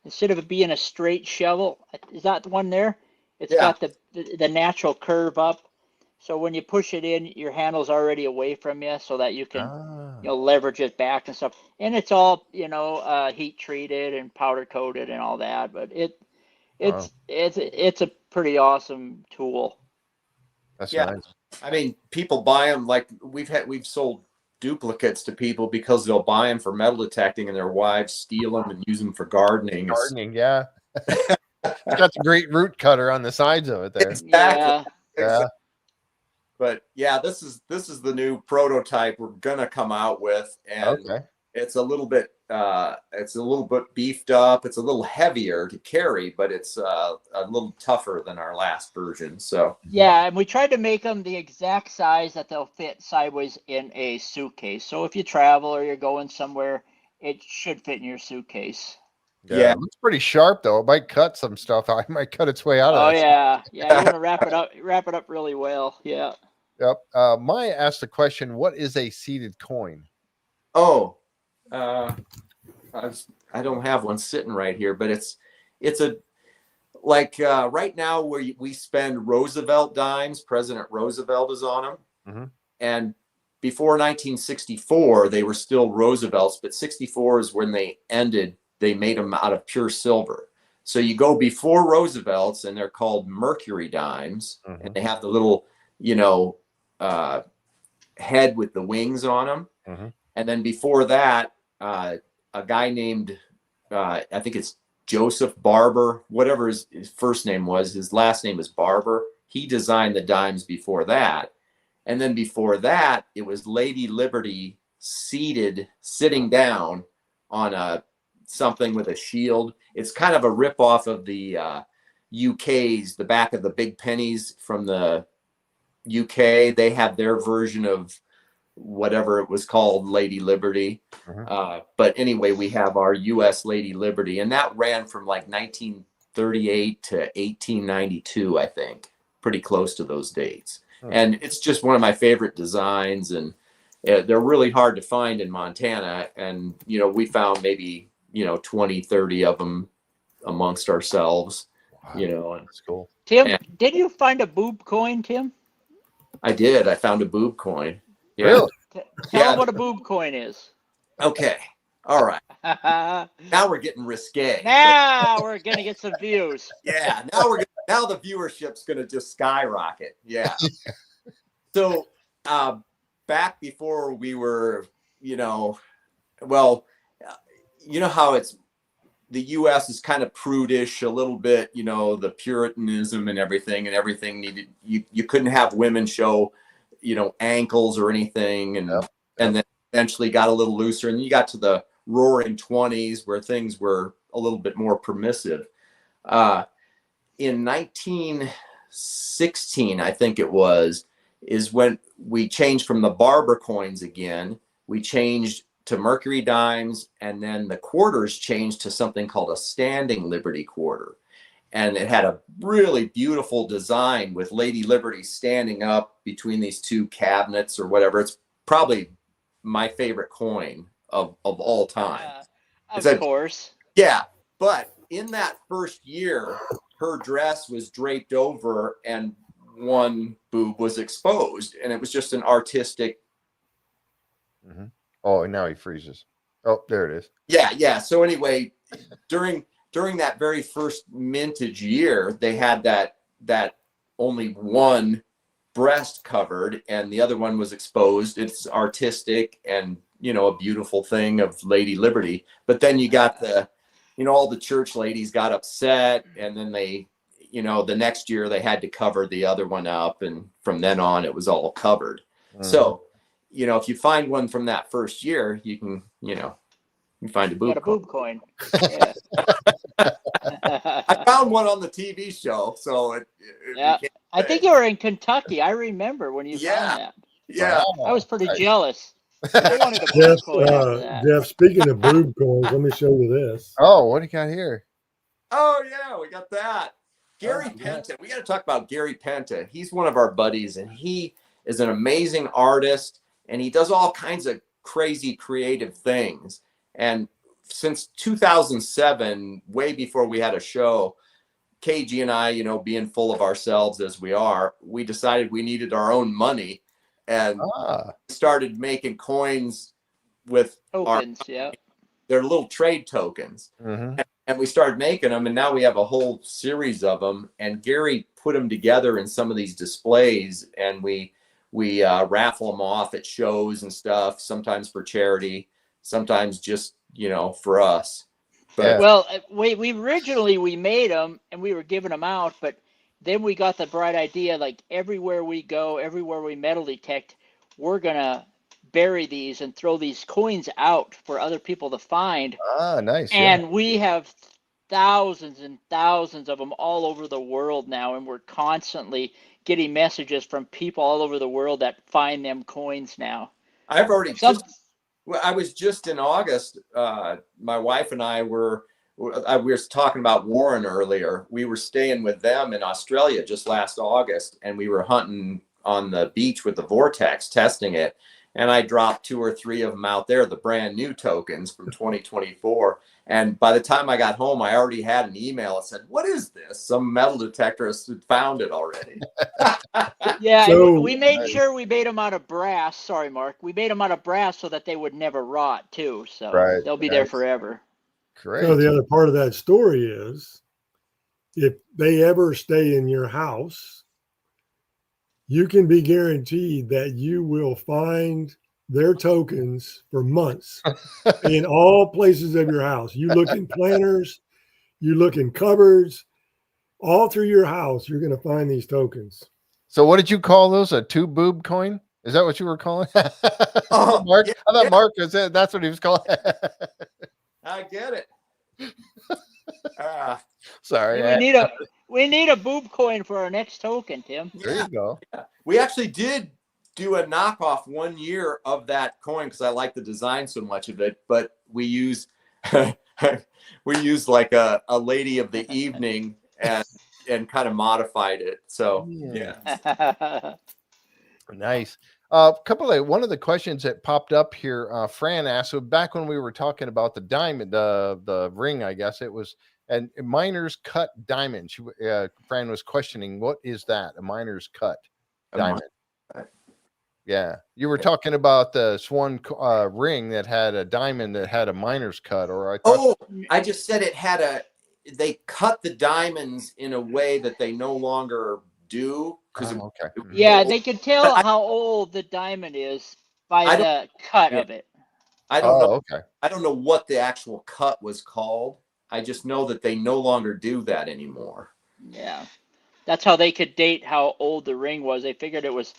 instead of it being a straight shovel, is that the one there? It's got the natural curve up. So when you push it in, your handle's already away from you, so that you can leverage it back and stuff. And it's all heat treated and powder coated and all that. But it's a pretty awesome tool. That's nice. I mean, people buy them. Like we've sold duplicates to people because they'll buy them for metal detecting and their wives steal them and use them for gardening. Gardening, yeah. It's got the great root cutter on the sides of it there. Exactly. Yeah. But yeah, this is the new prototype we're gonna come out with, and it's a little bit beefed up. It's a little heavier to carry, but it's a little tougher than our last version. So yeah, and we tried to make them the exact size that they'll fit sideways in a suitcase. So if you travel or you're going somewhere, it should fit in your suitcase. Yeah, it looks pretty sharp though. It might cut some stuff out. It might cut its way out of that. Yeah. You want to wrap it up really well. Yeah. Yep. Maya asked the question, what is a seeded coin? Oh, I don't have one sitting right here, but it's a right now where we spend Roosevelt dimes. President Roosevelt is on them. Mm-hmm. And before 1964, they were still Roosevelts, but 64 is when they ended. They made them out of pure silver. So you go before Roosevelts, and they're called Mercury dimes, and they have the little, head with the wings on them. And then before that, a guy named, I think it's Joseph Barber, whatever his first name was, his last name is Barber. He designed the dimes before that. And then before that, it was Lady Liberty sitting down on something with a shield. It's kind of a ripoff of the UK's, the back of the big pennies from the UK. They had their version of whatever it was called, Lady Liberty. But anyway, we have our US Lady Liberty, and that ran from like 1938 to 1892, I think, pretty close to those dates. And it's just one of my favorite designs, and they're really hard to find in Montana. And, we found maybe, 20, 30 of them amongst ourselves, That's cool. Tim, did you find a boob coin, Tim? I did. I found a boob coin. Yeah. Really? Tell them what a boob coin is. Okay. All right. Now we're getting risque. Now we're gonna get some views. Yeah. Now the viewership's gonna just skyrocket. Yeah. So back before we were, how it's the U.S. is kind of prudish a little bit, the Puritanism and everything needed. You couldn't have women show, ankles or anything, and then eventually got a little looser, and you got to the Roaring 20s where things were a little bit more permissive. in 1916, I think it was, is when we changed from the barber coins again. We changed to mercury dimes, and then the quarters changed to something called a standing Liberty quarter. And it had a really beautiful design with Lady Liberty standing up between these two cabinets or whatever. It's probably my favorite coin of all time. Of course. Yeah. But in that first year, her dress was draped over and one boob was exposed. And it was just an artistic. Mm-hmm. Oh, and now he freezes. Oh, there it is. Yeah. Yeah. So anyway, during that very first mintage year, they had that only one breast covered and the other one was exposed. It's artistic and, you know, a beautiful thing of Lady Liberty. But then you got all the church ladies got upset, and then they, you know, the next year they had to cover the other one up, and from then on it was all covered. Mm-hmm. So, you know, if you find one from that first year, you can, you know, you find a boob coin. Yeah. I found one on the TV show, so I think you were in Kentucky. I remember when you found that. Yeah, I was pretty jealous. I wanted a boob coin after that. Jeff, speaking of boob coins, let me show you this. Oh, what do you got here? Oh yeah, we got that. Gary Penta. We got to talk about Gary Penta. He's one of our buddies, and he is an amazing artist, and he does all kinds of crazy creative things. And since 2007, way before we had a show, KG and I, you know, being full of ourselves as we are, we decided we needed our own money and started making coins with tokens. They're little trade tokens. Mm-hmm. And we started making them, and now we have a whole series of them. And Gary put them together in some of these displays, and we raffle them off at shows and stuff, sometimes for charity, sometimes just, you know, for us. But well, we originally made them and we were giving them out, but then we got the bright idea, like everywhere we go, everywhere we metal detect, we're gonna bury these and throw these coins out for other people to find. Nice. And we have thousands and thousands of them all over the world now, and we're constantly getting messages from people all over the world that find them coins now. I've already I was just in August. My wife and I we were talking about Warren earlier. We were staying with them in Australia just last August, and we were hunting on the beach with the Vortex, testing it. And I dropped 2 or 3 of them out there, the brand new tokens from 2024. And by the time I got home, I already had an email that said, "What is this?" Some metal detectorist had found it already. Yeah, so, we made sure we made them out of brass. Sorry, Mark. We made them out of brass so that they would never rot, too. So they'll be there forever. Great. So the other part of that story is, if they ever stay in your house, you can be guaranteed that you will find their tokens for months in all places of your house. You look in planters, you look in cupboards, all through your house, you're going to find these tokens. So what did you call those? A 2 boob coin? Is that what you were calling? Mark? Yeah, I thought Mark was it. That's what he was calling. I get it. Sorry. We need a boob coin for our next token, Tim. There you go. Yeah. We actually did do a knockoff one year of that coin because I like the design so much of it, but we use like a lady of the evening and kind of modified it. So yeah. Nice. One of the questions that popped up here, Fran asked, so back when we were talking about the diamond, the ring, I guess it was, and miners cut diamond. Fran was questioning, what is that? A miner's cut diamond. Yeah. You were talking about the swan ring that had a diamond that had a miner's cut, or I just said they cut the diamonds in a way that they no longer do. Yeah, they can tell how old the diamond is by the cut of it. I don't know. Okay. I don't know what the actual cut was called. I just know that they no longer do that anymore. Yeah. That's how they could date how old the ring was. They figured it was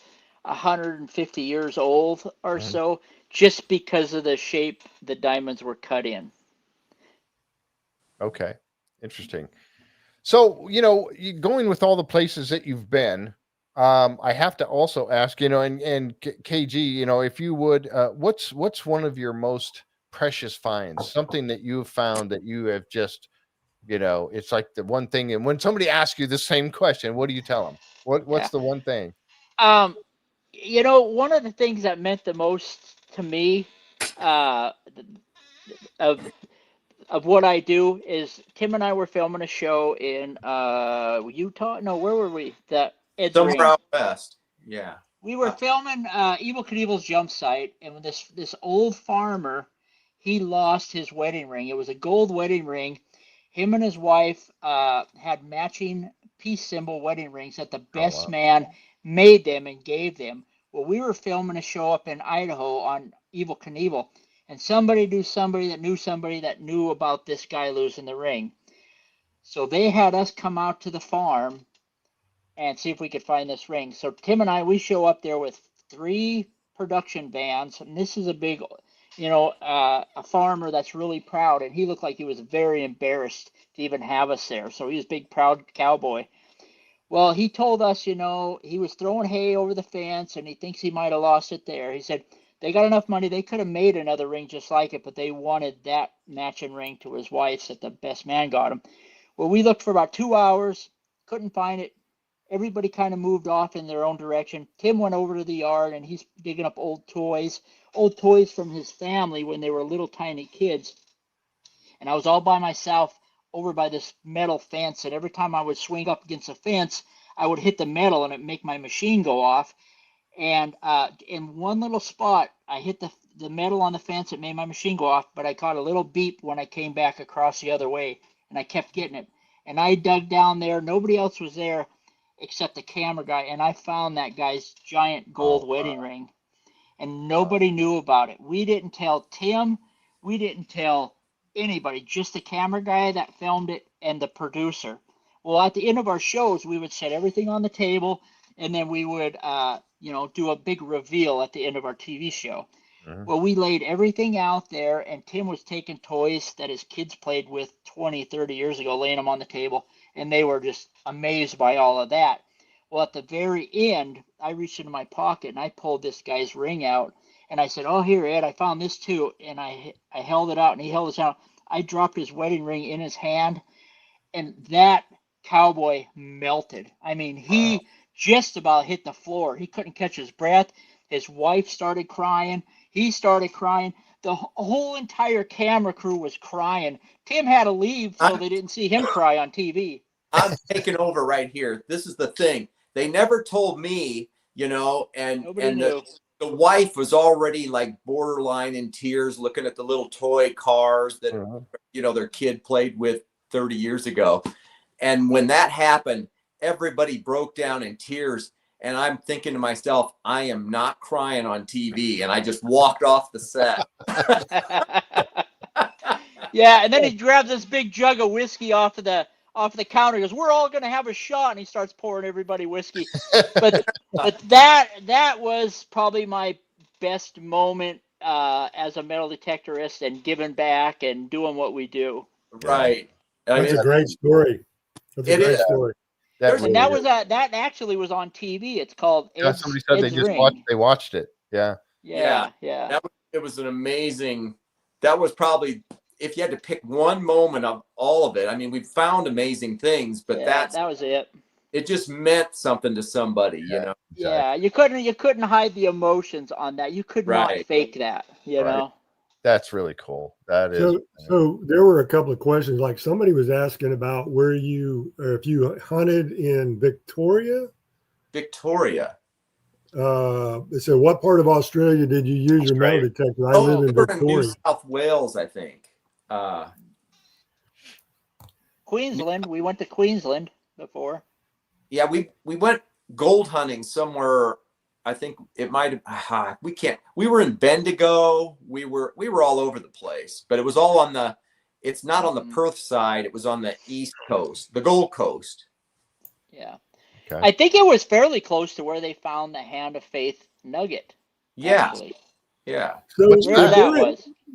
150 years old or so, just because of the shape the diamonds were cut in. Okay. Interesting. So, going with all the places that you've been, I have to also ask, and KG, if you would, what's one of your most precious finds, something that you've found that you have just, it's like the one thing. And when somebody asks you the same question, what do you tell them? What's the one thing? One of the things that meant the most to me, of what I do is Tim and I were filming a show in Utah. No, where were we? Somewhere out west. Yeah. We were filming Evel Knievel's jump site, and when this old farmer, he lost his wedding ring. It was a gold wedding ring. Him and his wife had matching peace symbol wedding rings that the best man made them and gave them. Well, we were filming a show up in Idaho on Evel Knievel, and somebody knew somebody that knew about this guy losing the ring. So they had us come out to the farm and see if we could find this ring. So Tim and I, we show up there with 3 production vans, and this is a big, a farmer that's really proud, and he looked like he was very embarrassed to even have us there. So he was a big, proud cowboy. Well, he told us, he was throwing hay over the fence, and he thinks he might have lost it there. He said they got enough money, they could have made another ring just like it, but they wanted that matching ring to his wife's that the best man got him. Well, we looked for about 2 hours, couldn't find it. Everybody kind of moved off in their own direction. Tim went over to the yard, and he's digging up old toys from his family when they were little tiny kids. And I was all by myself over by this metal fence, and every time I would swing up against the fence, I would hit the metal and it'd make my machine go off. And in one little spot, I hit the metal on the fence. It made my machine go off, but I caught a little beep when I came back across the other way, and I kept getting it. And I dug down there. Nobody else was there except the camera guy, and I found that guy's giant gold wedding ring, and nobody knew about it. We didn't tell Tim. We didn't tell anybody, just the camera guy that filmed it and the producer. Well, at the end of our shows, we would set everything on the table, and then we would, do a big reveal at the end of our TV show. Mm-hmm. Well, we laid everything out there, and Tim was taking toys that his kids played with 20, 30 years ago, laying them on the table, and they were just amazed by all of that. Well, at the very end, I reached into my pocket, and I pulled this guy's ring out, and I said, "Oh, here, Ed, I found this too." And I held it out, and he held it out. I dropped his wedding ring in his hand, and that cowboy melted. I mean, he just about hit the floor. He couldn't catch his breath. His wife started crying. He started crying. The whole entire camera crew was crying. Tim had to leave so they didn't see him cry on TV. I'm taking over right here. This is the thing. They never told me, and the wife was already like borderline in tears looking at the little toy cars that, their kid played with 30 years ago. And when that happened, everybody broke down in tears. And I'm thinking to myself, I am not crying on TV. And I just walked off the set. Yeah, and then he grabs this big jug of whiskey off the counter. He goes, "We're all going to have a shot." And he starts pouring everybody whiskey. But that was probably my best moment as a metal detectorist and giving back and doing what we do. Right. That's a great story. That's a great story. That actually was on TV. It's called Ed's, somebody said Ed's they just Ring. they watched it. Yeah. It was an amazing. That was probably, if you had to pick one moment of all of it. I mean, we found amazing things, but that was it. It just meant something to somebody, Exactly. Yeah, you couldn't hide the emotions on that. You could not fake that, you know. That's really cool. That is. So there were a couple of questions. Like somebody was asking about if you hunted in Victoria. Victoria. They said, what part of Australia did you use your metal detector? I live in Victoria. New South Wales, I think. Queensland. We went to Queensland before. Yeah, we went gold hunting somewhere. I think it might have. We were in Bendigo. We were all over the place, but it was all on the. It's not on the Perth side. It was on the East Coast, the Gold Coast. Yeah, okay. I think it was fairly close to where they found the Hand of Faith nugget. Yeah, actually. Yeah. So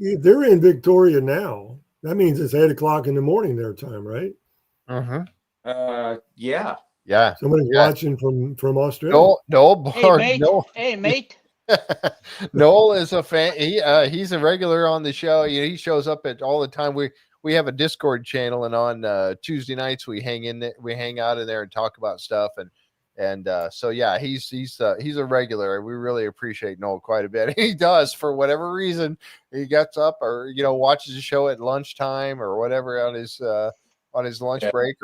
they're in Victoria now. That means it's 8:00 in the morning their time, right? Yeah. Yeah. Somebody's Yeah. watching from Australia. Noel, Hey, mate. Noel. Hey, mate. Noel is a fan. He's a regular on the show. He shows up at all the time. We have a Discord channel, and on Tuesday nights we hang out in there and talk about stuff. And so yeah, he's a regular. We really appreciate Noel quite a bit. He does, for whatever reason, he gets up or watches the show at lunchtime or whatever on his lunch break.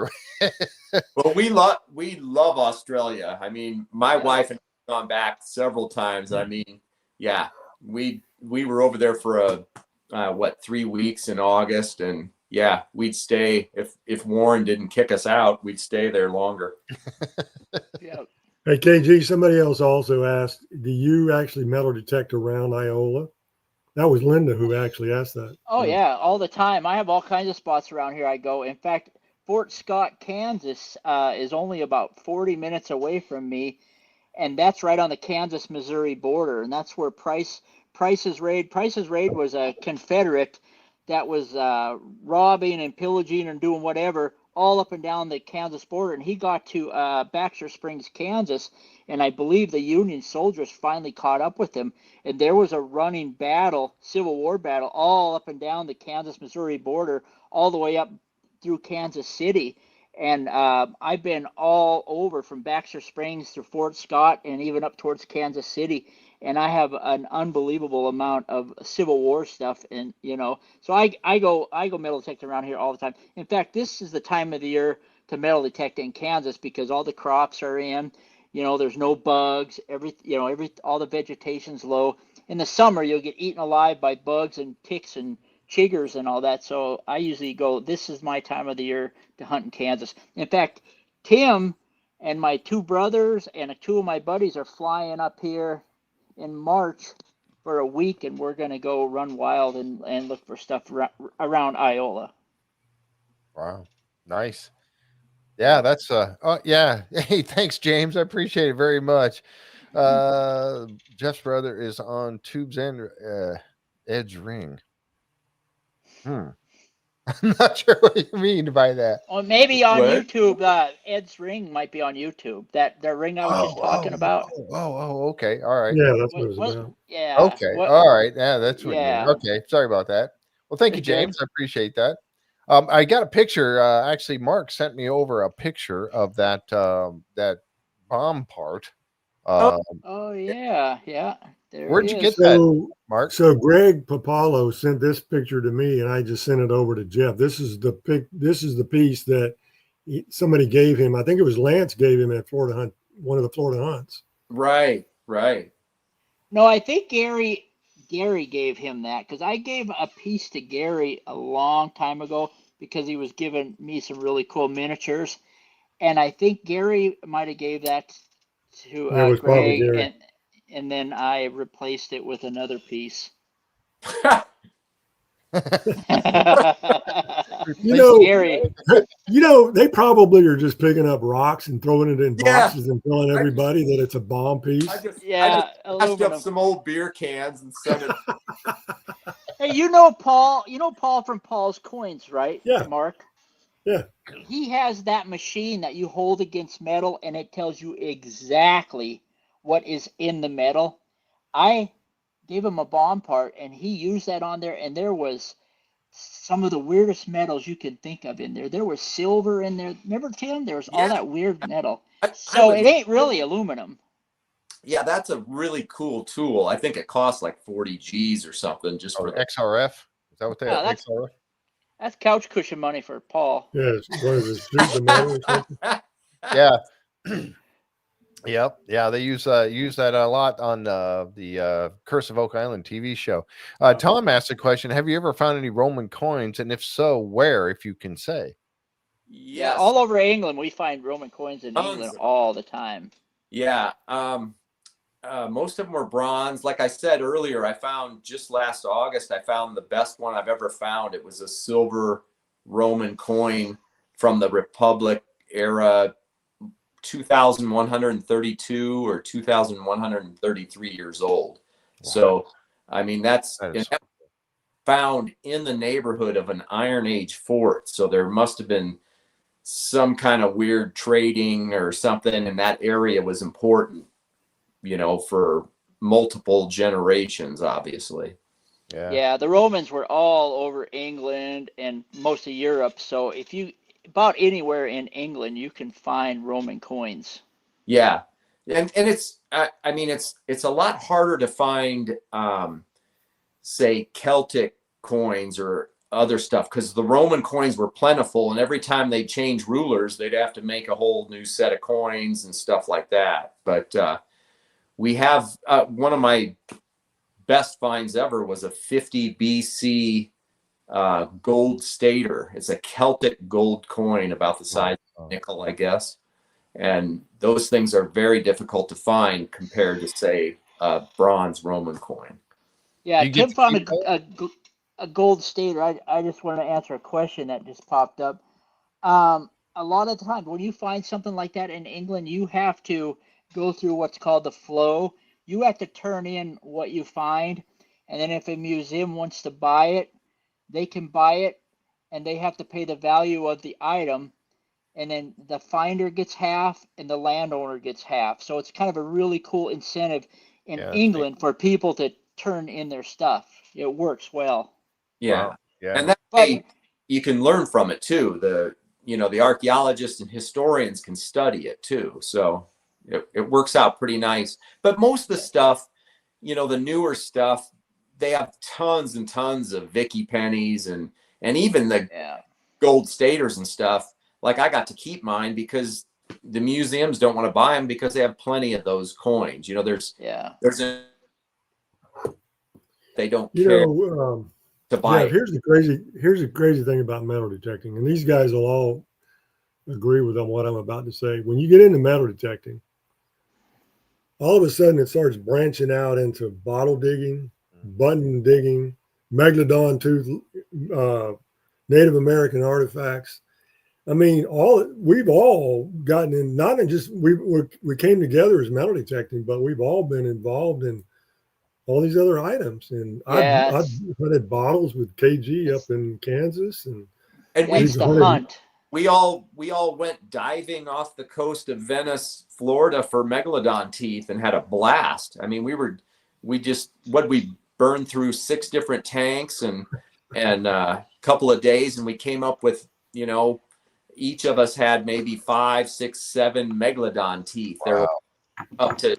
Well, we love Australia. I mean, my wife and I have gone back several times. I mean, yeah, we were over there for 3 weeks in August, and yeah, we'd stay if Warren didn't kick us out, we'd stay there longer. Yeah. Hey, KG, somebody else also asked, do you actually metal detect around Iola? That was Linda who actually asked that. Oh, yeah, all the time. I have all kinds of spots around here I go. In fact, Fort Scott, Kansas is only about 40 minutes away from me, and that's right on the Kansas-Missouri border, and that's where Price's Raid was a Confederate that was robbing and pillaging and doing whatever all up and down the Kansas border, and he got to Baxter Springs, Kansas, and I believe the Union soldiers finally caught up with him, and there was a running battle, Civil War battle, all up and down the Kansas-Missouri border, all the way up through Kansas City. And I've been all over from Baxter Springs to Fort Scott and even up towards Kansas City. And I have an unbelievable amount of Civil War stuff. And, so I go metal detecting around here all the time. In fact, this is the time of the year to metal detect in Kansas because all the crops are in, there's no bugs, all the vegetation's low. In the summer, you'll get eaten alive by bugs and ticks and chiggers and all that. So I usually go, this is my time of the year to hunt in Kansas. In fact, Tim and my two brothers and two of my buddies are flying up here in March for a week, and we're going to go run wild and look for stuff around Iola. Wow. Nice. Yeah, that's yeah. Hey, thanks, James. I appreciate it very much. Jeff's brother is on Tubes and Edge Ring. I'm not sure what you mean by that. Or maybe on What? YouTube. Ed's ring might be on YouTube. That the ring I was just talking about. Okay. All right. Yeah, that's what it was about. Yeah. Okay. All right. Yeah, that's what you Yeah. mean. Okay. Sorry about that. Well, thank you, Okay. James. I appreciate that. I got a picture. Actually, Mark sent me over a picture of that that bomb part. Oh yeah. There Where'd it you is. get that, Mark? So Greg Papalo sent this picture to me, and I just sent it over to Jeff. This is the piece that somebody gave him. I think it was Lance gave him at Florida Hunt, one of the Florida hunts. Right. No, I think Gary gave him that because I gave a piece to Gary a long time ago because he was giving me some really cool miniatures, and I think Gary might have gave that to It was probably Greg, Gary. and then I replaced it with another piece. Gary. They probably are just picking up rocks and throwing it in boxes and telling everybody that it's a bomb piece. I just patched up some old beer cans and sent it. Hey, Paul. Paul from Paul's Coins, right? Yeah. Mark. Yeah. He has that machine that you hold against metal, and it tells you exactly what is in the metal. I gave him a bomb part, and he used that on there, and there was some of the weirdest metals you could think of in there. There was silver in there. Remember, Tim? There was all that weird metal. So it ain't really aluminum. Yeah, that's a really cool tool. I think it costs like 40 G's or something just for XRF. Is that what they are? XRF? That's couch cushion money for Paul. Yeah, what is it? Shoot the metal or something? Yeah. Yep. Yeah, they use that a lot on the Curse of Oak Island TV show. Tom asked a question: have you ever found any Roman coins, and if so, where? If you can say. Yes. Yeah, all over England we find Roman coins in England all the time. Yeah. Most of them were bronze. Like I said earlier, I found just last August, I found the best one I've ever found. It was a silver Roman coin from the Republic era, 2,132 or 2,133 years old. Wow. So, I mean, that's found in the neighborhood of an Iron Age fort. So there must have been some kind of weird trading or something, and that area was important, you know, for multiple generations, obviously. Yeah, the Romans were all over England and most of Europe. So if you about anywhere in England, you can find Roman coins. Yeah, and it's I mean it's a lot harder to find say Celtic coins or other stuff, because the Roman coins were plentiful, and every time they change rulers, they'd have to make a whole new set of coins and stuff like that. But we have one of my best finds ever was a 50 BC gold stater. It's a Celtic gold coin about the size of a nickel, I guess. And those things are very difficult to find compared to, say, a bronze Roman coin. Yeah, Tim found a gold stater. I just want to answer a question that just popped up. A lot of the time, when you find something like that in England, you have to go through what's called the flow. You have to turn in what you find, and then if a museum wants to buy it, they can buy it, and they have to pay the value of the item, and then the finder gets half and the landowner gets half. So it's kind of a really cool incentive in England for people to turn in their stuff. It works well. Yeah. Wow. Yeah. And that way you can learn from it too. The archaeologists and historians can study it too. So it works out pretty nice. But most of the stuff, the newer stuff, they have tons and tons of Vicky pennies and even the gold staters and stuff. Like, I got to keep mine because the museums don't want to buy them because they have plenty of those coins. They don't care to buy. Yeah, here's the crazy thing about metal detecting, and these guys will all agree with what I'm about to say. When you get into metal detecting, all of a sudden it starts branching out into bottle digging, button digging, megalodon tooth, Native American artifacts. I mean, we've all gotten in. Not in just we came together as metal detecting, but we've all been involved in all these other items. And I've hunted bottles with KG up in Kansas, and it's the hunt. We all went diving off the coast of Venice, Florida, for megalodon teeth and had a blast. I mean, we burned through 6 different tanks and a couple of days, and we came up with, each of us had maybe 5, 6, 7 megalodon teeth. Wow. They're up to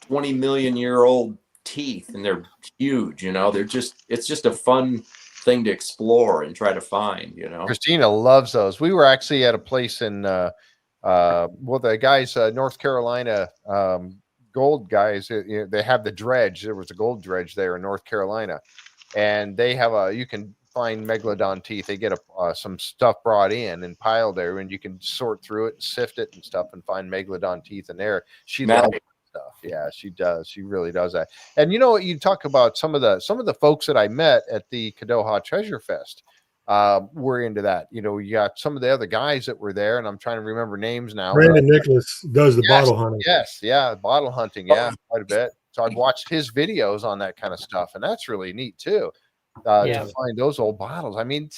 20 million year old teeth, and they're huge. It's just a fun thing to explore and try to find. Christina loves those. We were actually at a place in the guys, North Carolina, gold guys. They have the dredge. There was a gold dredge there in North Carolina, and they have you can find megalodon teeth. They get some stuff brought in and piled there, and you can sort through it and sift it and stuff and find megalodon teeth in there. She loves stuff. Yeah, she does. She really does that. And you talk about some of the folks that I met at the Kadoha Treasure Fest were into that. You got some of the other guys that were there, and I'm trying to remember names now. Brandon Nicholas does the bottle hunting. Yes, yeah, bottle hunting. Yeah, quite a bit. So I've watched his videos on that kind of stuff, and that's really neat too. To find those old bottles. I mean,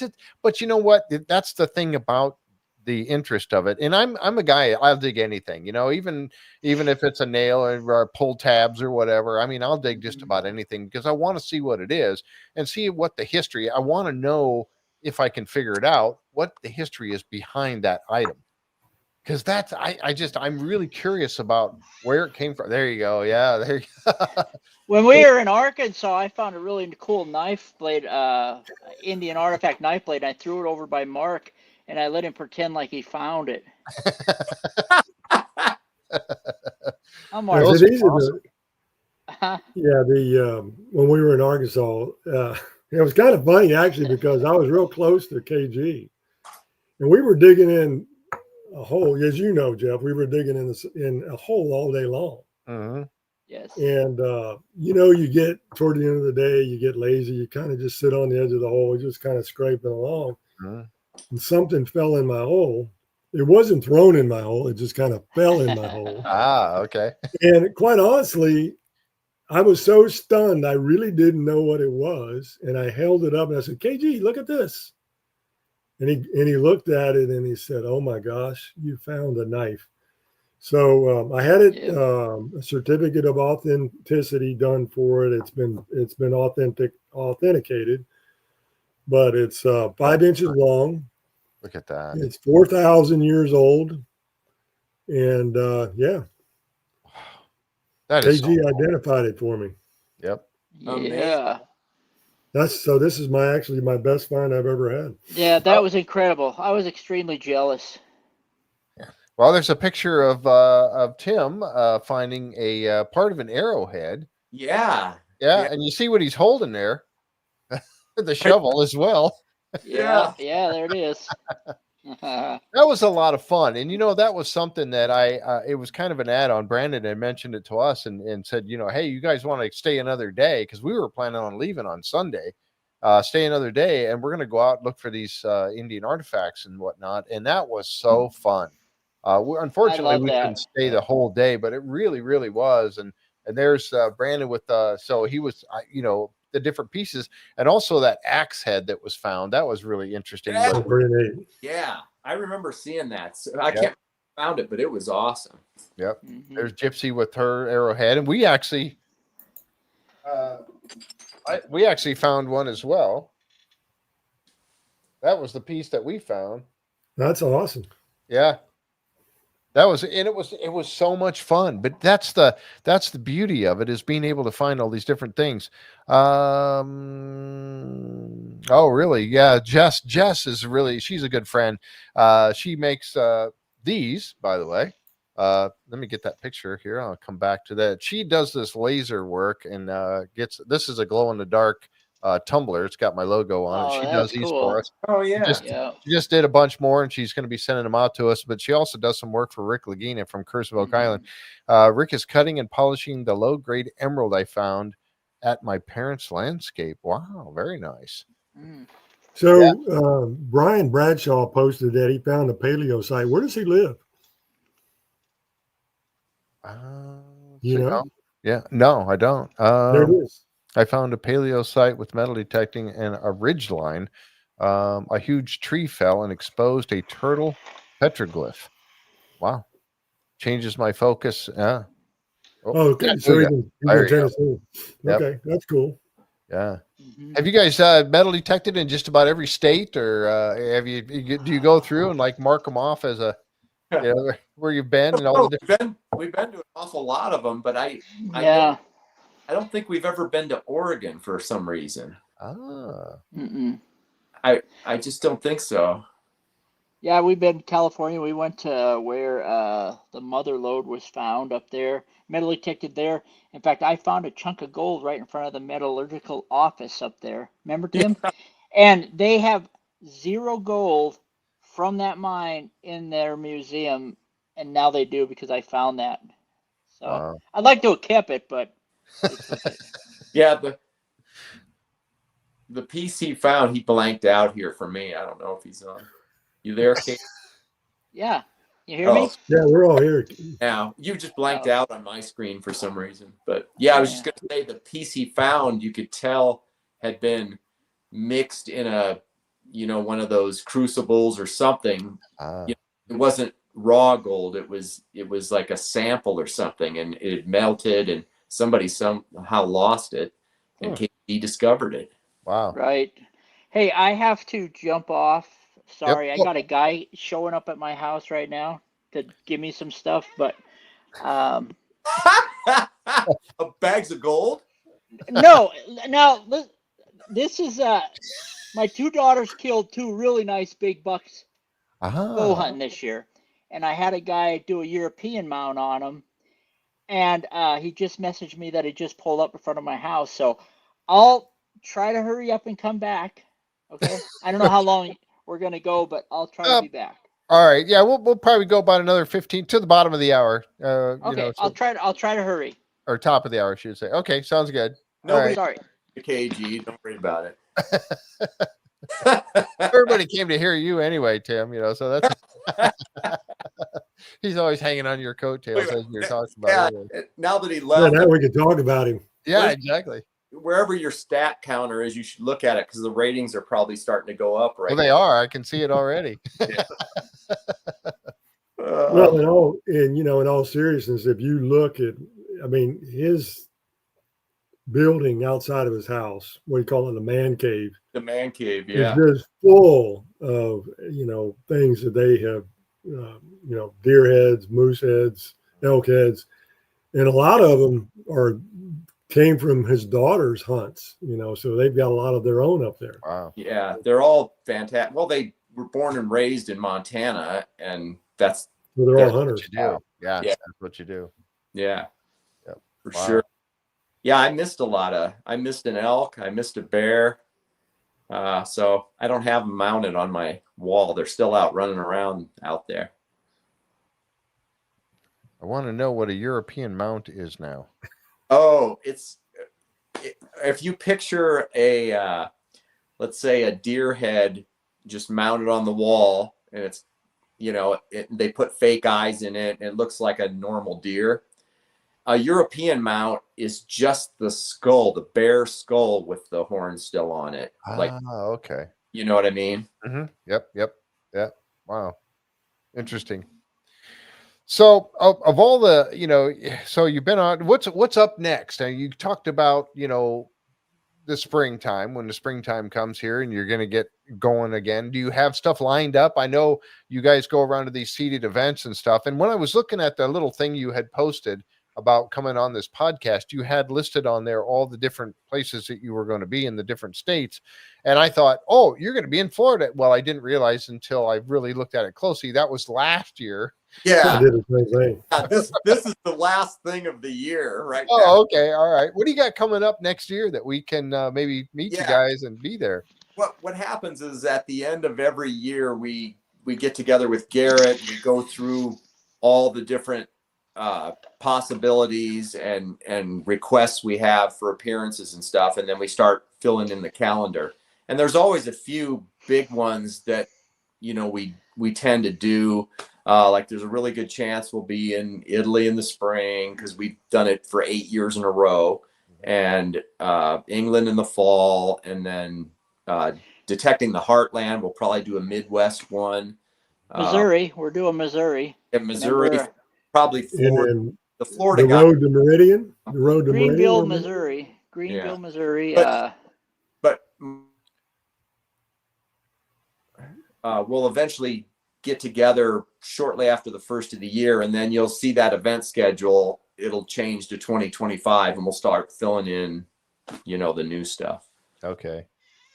but you know what? That's the thing about the interest of it. And I'm a guy, I'll dig anything, even if it's a nail or pull tabs or whatever. I mean, I'll dig just about anything because I want to see what it is and see what the history. I want to know, if I can figure it out, what the history is behind that item. Because I'm really curious about where it came from. There you go. Yeah, there you go. When we were in Arkansas, I found a really cool knife blade, Indian artifact knife blade. I threw it over by Mark, and I let him pretend like he found it. I'm Mark. Awesome. When we were in Arkansas, it was kind of funny actually because I was real close to KG, and we were digging in a hole. As you know, Jeff, we were digging in a hole all day long. Mm-hmm. Yes. And, you get toward the end of the day, you get lazy. You kind of just sit on the edge of the hole, just kind of scraping along. Mm-hmm. And something fell in my hole. It wasn't thrown in my hole. It just kind of fell in my hole. Okay. And quite honestly, I was so stunned. I really didn't know what it was. And I held it up and I said, KG, look at this. And he looked at it and he said, "Oh my gosh, you found a knife." So I had it a certificate of authenticity done for it. It's been authenticated, but it's 5 inches long. Look at that. It's 4,000 years old, and yeah, That is KG so cool. identified it for me. Yep. Yeah. So this is actually my best find I've ever had. Yeah, that was incredible. I was extremely jealous. Well, there's a picture of Tim finding a part of an arrowhead. Yeah. Yeah, and you see what he's holding there, the shovel as well. Yeah, there it is. That was a lot of fun, and that was something that it was kind of an add-on. Brandon had mentioned it to us and said, hey, you guys want to stay another day, because we were planning on leaving on Sunday, stay another day, and we're going to go out and look for these Indian artifacts and whatnot, and that was so fun. Unfortunately, we couldn't stay the whole day, but it really, really was. And there's Brandon with so he was, the different pieces, and also that axe head that was found. That was really interesting. Yeah, I remember seeing that. So I can't found it, but it was awesome. Yep. There's Gypsy with her arrowhead, and we actually found one as well. That was the piece that we found. That's awesome. Yeah. That was, and it was so much fun, but that's the beauty of it, is being able to find all these different things. Oh, really? Yeah. Jess is really, she's a good friend. She makes these, by the way. Let me get that picture here. I'll come back to that. She does this laser work and this is a glow in the dark tumbler. It's got my logo on it. She does these for us. Oh yeah. She just did a bunch more, and she's going to be sending them out to us, but she also does some work for Rick Lagina from Curse of Oak Island. Rick is cutting and polishing the low grade emerald I found at my parents' landscape. Wow, very nice. So Brian Bradshaw posted that he found a paleo site. Where does he live? Yeah, no, I don't. There it is. I found a paleo site with metal detecting and a ridge line. A huge tree fell and exposed a turtle petroglyph. Wow. Changes my focus. Yeah. Oh, okay. So he's in Tennessee. Okay, that's cool. Yeah. Have you guys metal detected in just about every state, or do you go through and like mark them off as a where you've been and all the different? We've been to an awful lot of them, but I don't think we've ever been to Oregon for some reason. I just don't think so. Yeah, we've been to California. We went to where the mother lode was found up there, metal detected there. In fact, I found a chunk of gold right in front of the metallurgical office up there. Remember, Tim? Yeah. And they have 0 gold from that mine in their museum, and now they do, because I found that. So I'd like to have kept it, but yeah, the piece he found, he blanked out here for me. I don't know if he's on. You there, Kate? Yeah. You hear me? Yeah, we're all here. Now, you just blanked out on my screen for some reason. But yeah, I was just going to say, the piece he found, you could tell had been mixed in a, one of those crucibles or something. It wasn't raw gold. It was like a sample or something, and it had melted, and somebody somehow lost it, and he discovered it. Wow. Right. Hey, I have to jump off. Sorry, I got a guy showing up at my house right now to give me some stuff, but bags of gold? No, this is my 2 daughters killed 2 really nice big bucks bow hunting this year, and I had a guy do a European mount on them, and he just messaged me that he just pulled up in front of my house, so I'll try to hurry up and come back. Okay, I don't know how long we're gonna go, but I'll try to be back. All right, yeah, we'll probably go about another 15 to the bottom of the hour. Okay, I'll try to hurry. Or top of the hour, I should say. Okay, sounds good. Nobody, sorry, KG, don't worry about it. Everybody came to hear you anyway, Tim. So that's he's always hanging on your coattails as you're talking about. Now that he left, now we can talk about him. Yeah, exactly. wherever your stat counter is, you should look at it because the ratings are probably starting to go up right Well, they now. are. I can see it already. Well, in all seriousness, if you look at, I mean, his building outside of his house, what do you call it, the man cave? The man cave, Is yeah. just full of, things that they have, deer heads, moose heads, elk heads. And a lot of them came from his daughter's hunts, so they've got a lot of their own up there. Wow. Yeah, they're all fantastic. Well, they were born and raised in Montana, and that's So they're all hunters. What you do. Yeah, Yeah. that's what you do. yeah, Yep. for Wow. sure. Yeah, I missed an elk, I missed a bear. So I don't have them mounted on my wall. They're still out running around out there. I want to know what a European mount is now. Oh, if you picture let's say a deer head just mounted on the wall, and it's, they put fake eyes in it, and it looks like a normal deer. A European mount is just the skull, the bare skull with the horn still on it. Okay. You know what I mean? Mm-hmm. Yep. Wow. Interesting. So of all the, so you've been on, what's up next? And you talked about, the springtime, when the springtime comes here and you're going to get going again. Do you have stuff lined up? I know you guys go around to these seated events and stuff. And when I was looking at the little thing you had posted about coming on this podcast, you had listed on there all the different places that you were going to be in the different states. And I thought, oh, you're going to be in Florida. Well, I didn't realize until I really looked at it closely. That was last year. Yeah. I did the same thing. Yeah, this is the last thing of the year right now. Oh, okay. All right. What do you got coming up next year that we can maybe meet you Yeah. guys and be there? What happens is at the end of every year, we get together with Garrett. We go through all the different possibilities and requests we have for appearances and stuff, and then we start filling in the calendar. And there's always a few big ones that we tend to do. Like there's a really good chance we'll be in Italy in the spring because we've done it for 8 years in a row, and England in the fall, and then Detecting the Heartland. We'll probably do a Midwest one. Missouri, we're doing Missouri. In Missouri, Remember, probably And the Florida the guy. road to Meridian, the road to Greenville, Meridian. Missouri. Greenville, Yeah. Missouri. But we'll eventually get together shortly after the first of the year, and then you'll see that event schedule. It'll change to 2025, and we'll start filling in, the new stuff. Okay.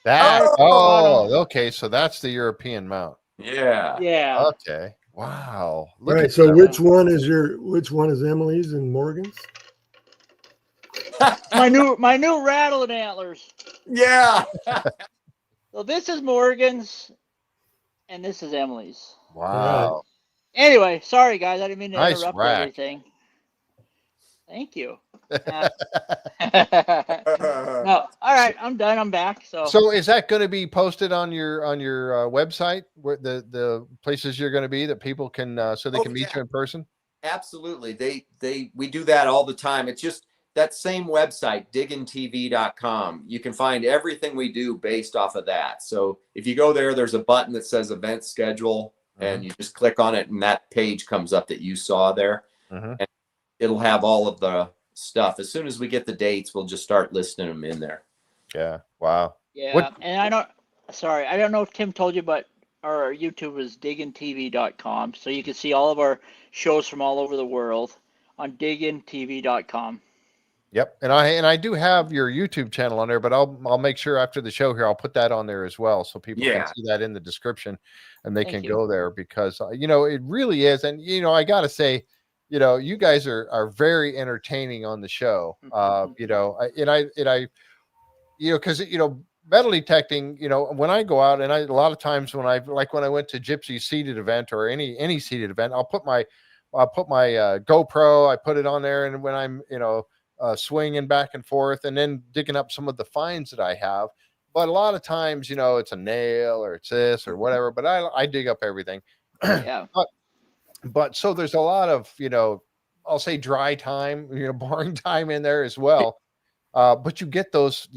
Oh. Okay. So that's the European mount. Yeah. yeah. Okay. Wow. All right. at So that. which one is Emily's and Morgan's? My new rattling antlers. Yeah. So this is Morgan's, and this is Emily's. Wow. Anyway, sorry guys, I didn't mean to Nice interrupt rack. everything. Thank you. No, all right, I'm done. I'm back. So is that going to be posted on your website, where the places you're going to be that people can so they can meet you in person? Absolutely. We do that all the time. It's just that same website, diggintv.com. You can find everything we do based off of that. So if you go there, there's a button that says event schedule, and you just click on it, and that page comes up that you saw there. And it'll have all of the stuff. As soon as we get the dates, we'll just start listing them in there. Yeah. Wow. Yeah. And I don't know if Tim told you, but our YouTube is diggintv.com. So you can see all of our shows from all over the world on diggintv.com. Yep. And I do have your YouTube channel on there, but I'll make sure after the show here, I'll put that on there as well. So people can see that in the description, and they can go there, because, it really is. And, I got to say, you guys are very entertaining on the show. Because, metal detecting, when I go out, and a lot of times when I went to Gypsy seated event or any seated event, I'll put my GoPro, I put it on there. And when I'm, swinging back and forth and then digging up some of the finds that I have, but a lot of times, it's a nail or it's this or whatever, but I dig up everything. Yeah. But so there's a lot of, I'll say dry time, boring time in there as well. But you get those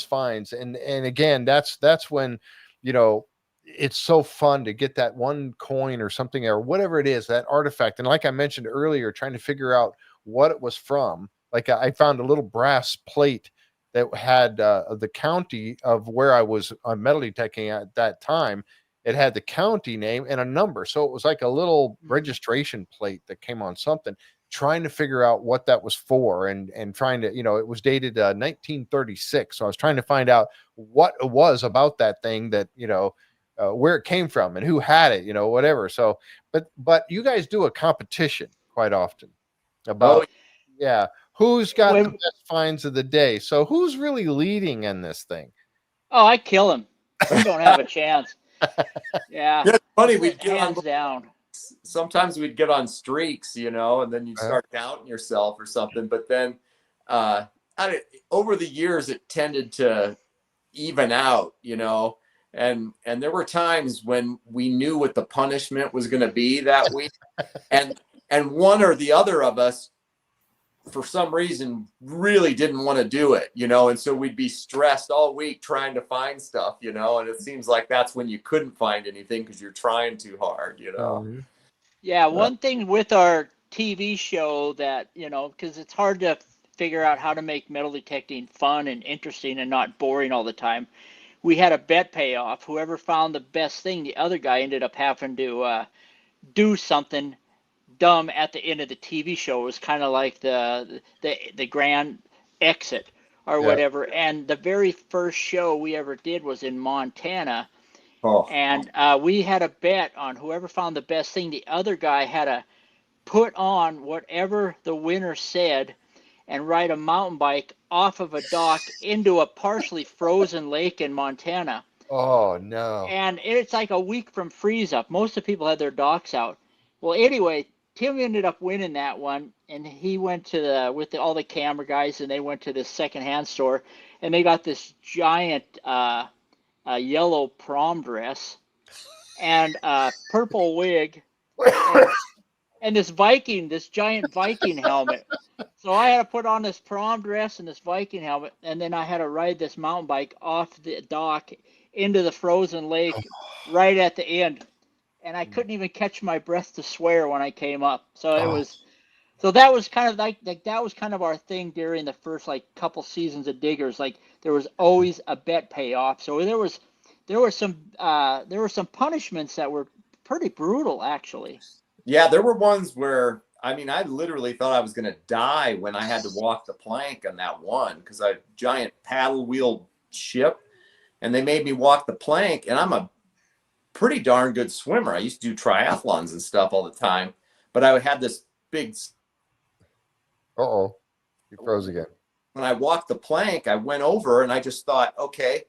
finds, and again, that's when, you know, it's so fun to get that one coin or something or whatever it is, that artifact. And like I mentioned earlier, trying to figure out what it was from. Like I found a little brass plate that had the county of where I was metal detecting at that time. It had the county name and a number. So it was like a little registration plate that came on something, trying to figure out what that was for, and trying to, you know, it was dated 1936. So I was trying to find out what it was about that thing, that, you know, where it came from and who had it, you know, whatever. So, but you guys do a competition quite often about, yeah, who's got the best finds of the day. So who's really leading in this thing? Oh, I kill him. You don't have a chance. Yeah. It's funny. We'd get hands down. Sometimes we'd get on streaks, you know, and then you'd start counting yourself or something. But then over the years, it tended to even out, you know, and there were times when we knew what the punishment was going to be that week. and one or the other of us, for some reason, really didn't want to do it, you know, and so we'd be stressed all week trying to find stuff, you know, and it seems like that's when you couldn't find anything because you're trying too hard, you know. Yeah, one thing with our TV show that, you know, because it's hard to figure out how to make metal detecting fun and interesting and not boring all the time. We had a bet payoff. Whoever found the best thing, the other guy ended up having to do something dumb at the end of the TV show. It was kind of like the grand exit or whatever. And the very first show we ever did was in Montana. And we had a bet on whoever found the best thing. The other guy had to put on whatever the winner said and ride a mountain bike off of a dock into a partially frozen lake in Montana. Oh, no. And it's like a week from freeze up. Most of the people had their docks out. Well, anyway, Tim ended up winning that one, and he went to all the camera guys, and they went to this secondhand store, and they got this giant yellow prom dress and a purple wig and this giant Viking helmet. So I had to put on this prom dress and this Viking helmet, and then I had to ride this mountain bike off the dock into the frozen lake right at the end. And I couldn't even catch my breath to swear when I came up. So it was, so that was kind of like that was kind of our thing during the first like couple seasons of Diggers. Like there was always a bet payoff. So there were some punishments that were pretty brutal, actually. Yeah, there were ones where, I mean, I literally thought I was going to die when I had to walk the plank on that one, because I had a giant paddle wheel ship, and they made me walk the plank, and I'm a pretty darn good swimmer. I used to do triathlons and stuff all the time, but I had this big. Uh-oh, you froze again. When I walked the plank, I went over and I just thought, okay,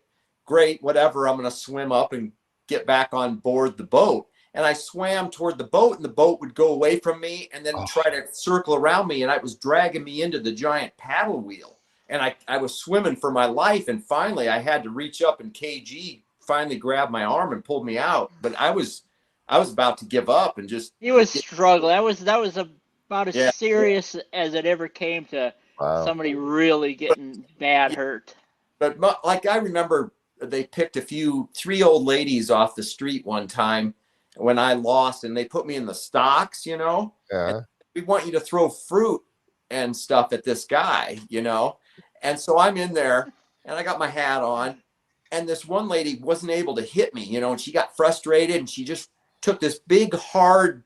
great, whatever. I'm going to swim up and get back on board the boat. And I swam toward the boat, and the boat would go away from me and then try to circle around me. And it was dragging me into the giant paddle wheel. And I was swimming for my life. And finally I had to reach up, and KG finally grabbed my arm and pulled me out. But I was about to give up and just. He was struggling. That was about as serious as it ever came to somebody really getting bad hurt. But like I remember, they picked 3 old ladies off the street one time when I lost, and they put me in the stocks, you know. Yeah. We want you to throw fruit and stuff at this guy, you know. And so I'm in there, and I got my hat on, and this one lady wasn't able to hit me, you know, and she got frustrated, and she just took this big hard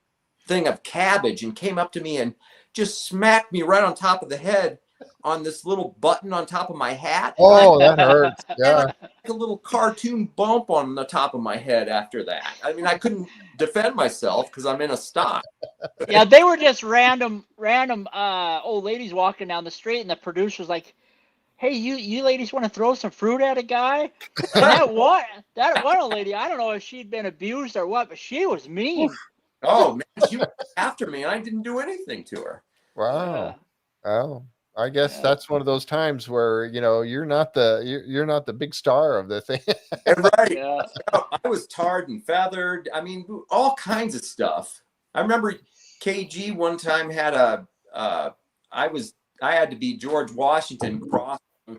thing of cabbage and came up to me and just smacked me right on top of the head on this little button on top of my hat. Oh, that hurts. Yeah. Like a little cartoon bump on the top of my head after that. I mean, I couldn't defend myself because I'm in a stock. Yeah, they were just random old ladies walking down the street, and the producer's like, "Hey, you ladies want to throw some fruit at a guy?" And that one old lady, I don't know if she'd been abused or what, but she was mean. Oh man, she was after me, and I didn't do anything to her. Wow. Oh, I guess that's one of those times where, you know, you're not the big star of the thing. Right. Yeah. I was tarred and feathered. I mean, all kinds of stuff. I remember KG one time had I had to be George Washington crossing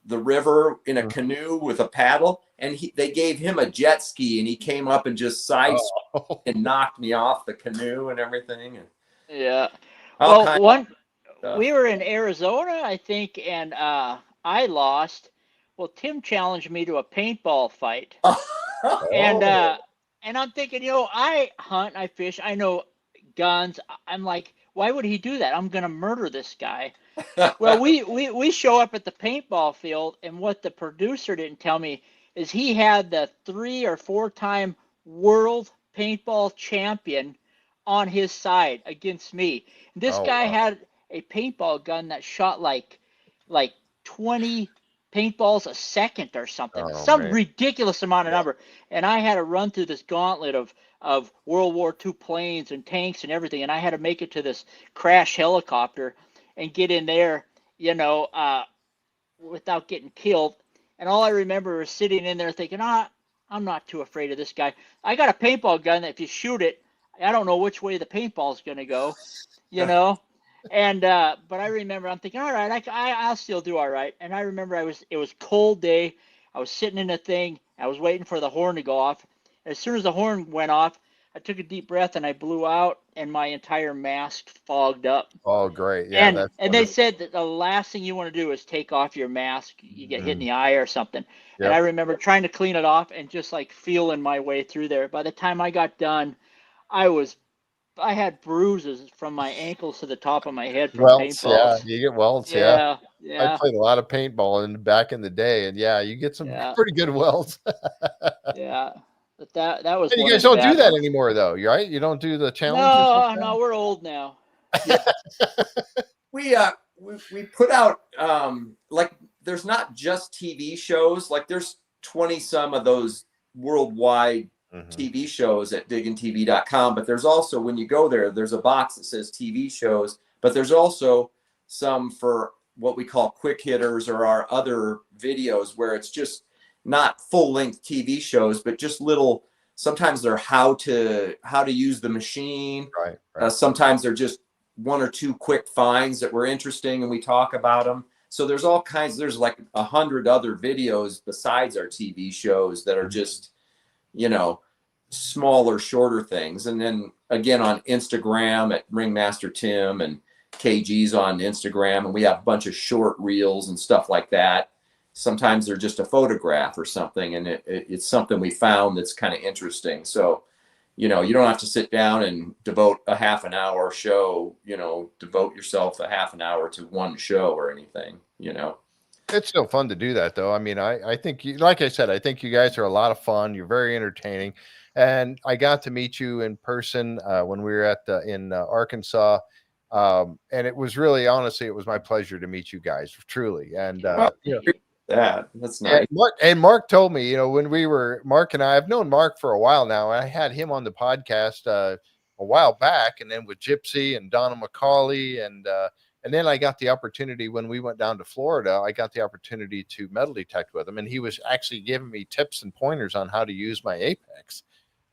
the river in a canoe with a paddle, and they gave him a jet ski, and he came up and just and knocked me off the canoe and everything. And Yeah. all Well, stuff. we were in Arizona, I think, and I lost. Well, Tim challenged me to a paintball fight. And I'm thinking, I hunt, I fish, I know guns. I'm like, why would he do that? I'm gonna murder this guy. Well, we show up at the paintball field, and what the producer didn't tell me is he had the 3 or 4-time world paintball champion on his side against me. This guy had a paintball gun that shot like 20 paintballs a second or something, some ridiculous amount of number. And I had to run through this gauntlet of World War II planes and tanks and everything, and I had to make it to this crash helicopter and get in there, without getting killed. And all I remember was sitting in there thinking, I'm not too afraid of this guy. I got a paintball gun that if you shoot it, I don't know which way the paintball's going to go, And but I remember I'm thinking, all right, I'll still do all right. And I remember it was cold day. I was sitting in a thing. I was waiting for the horn to go off. As soon as the horn went off, I took a deep breath and I blew out, and my entire mask fogged up. Oh, great. Yeah. And they said that the last thing you want to do is take off your mask. You get hit in the eye or something. Yep. And I remember trying to clean it off and just like feeling my way through there. By the time I got done, I had bruises from my ankles to the top of my head from paintballs. Yeah, you get welts. Yeah. I played a lot of paintball back in the day, and you get some pretty good welts. Yeah. But that was. And you guys don't do that anymore, though, right? You don't do the challenge. No, we're old now. We put out there's not just TV shows. Like there's 20 some of those worldwide TV shows at diggintv.com, but there's also, when you go there's a box that says TV shows, but there's also some for what we call quick hitters or our other videos where it's just not full-length TV shows, but just little. Sometimes they're how to use the machine. Right. Sometimes they're just 1 or 2 quick finds that were interesting, and we talk about them. So there's all kinds. There's like 100 other videos besides our TV shows that are just, smaller, shorter things. And then again on Instagram at Ringmaster Tim, and KG's on Instagram, and we have a bunch of short reels and stuff like that. Sometimes they're just a photograph or something, and it's something we found that's kind of interesting. So, you don't have to sit down and devote a half an hour show, devote yourself a half an hour to one show or anything, It's still fun to do that, though. I mean, I think, like I said, I think you guys are a lot of fun. You're very entertaining. And I got to meet you in person when we were in Arkansas. And it was really, honestly, it was my pleasure to meet you guys, truly. And, that's nice. And Mark told me, when Mark and I've known Mark for a while now. I had him on the podcast a while back, and then with Gypsy and Donna McCauley, and then I got the opportunity when we went down to Florida. I got the opportunity to metal detect with him, and he was actually giving me tips and pointers on how to use my Apex.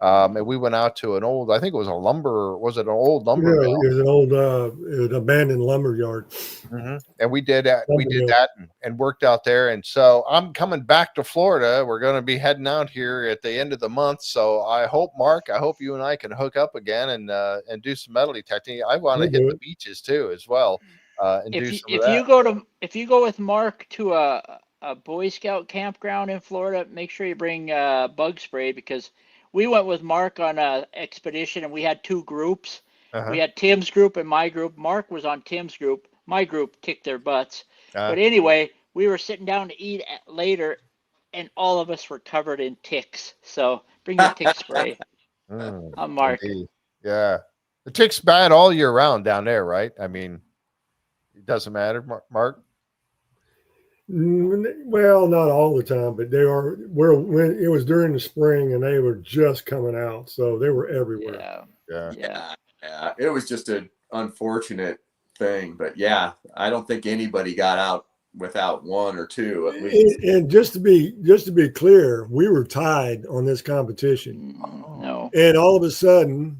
And we went out to an old, I think it was an old lumber mill? It was an old abandoned lumber yard. And we did that and worked out there. And so I'm coming back to Florida. We're going to be heading out here at the end of the month. So I hope, Mark, you and I can hook up again and do some metal detecting. I want to hit the beaches too as well. And if you go with Mark to a Boy Scout campground in Florida, make sure you bring bug spray, because we went with Mark on an expedition, and we had 2 groups. We had Tim's group and my group. Mark was on Tim's group. My group kicked their butts. But anyway, we were sitting down to eat later, and all of us were covered in ticks. So bring your tick spray. I'm Mark. Indeed. Yeah. The tick's bad all year round down there, right? I mean, it doesn't matter, Mark? Well, not all the time, but they are. When it was during the spring, and they were just coming out, so they were everywhere. Yeah. It was just an unfortunate thing, but I don't think anybody got out without 1 or 2 at least. And just to be clear, we were tied on this competition. No. And all of a sudden,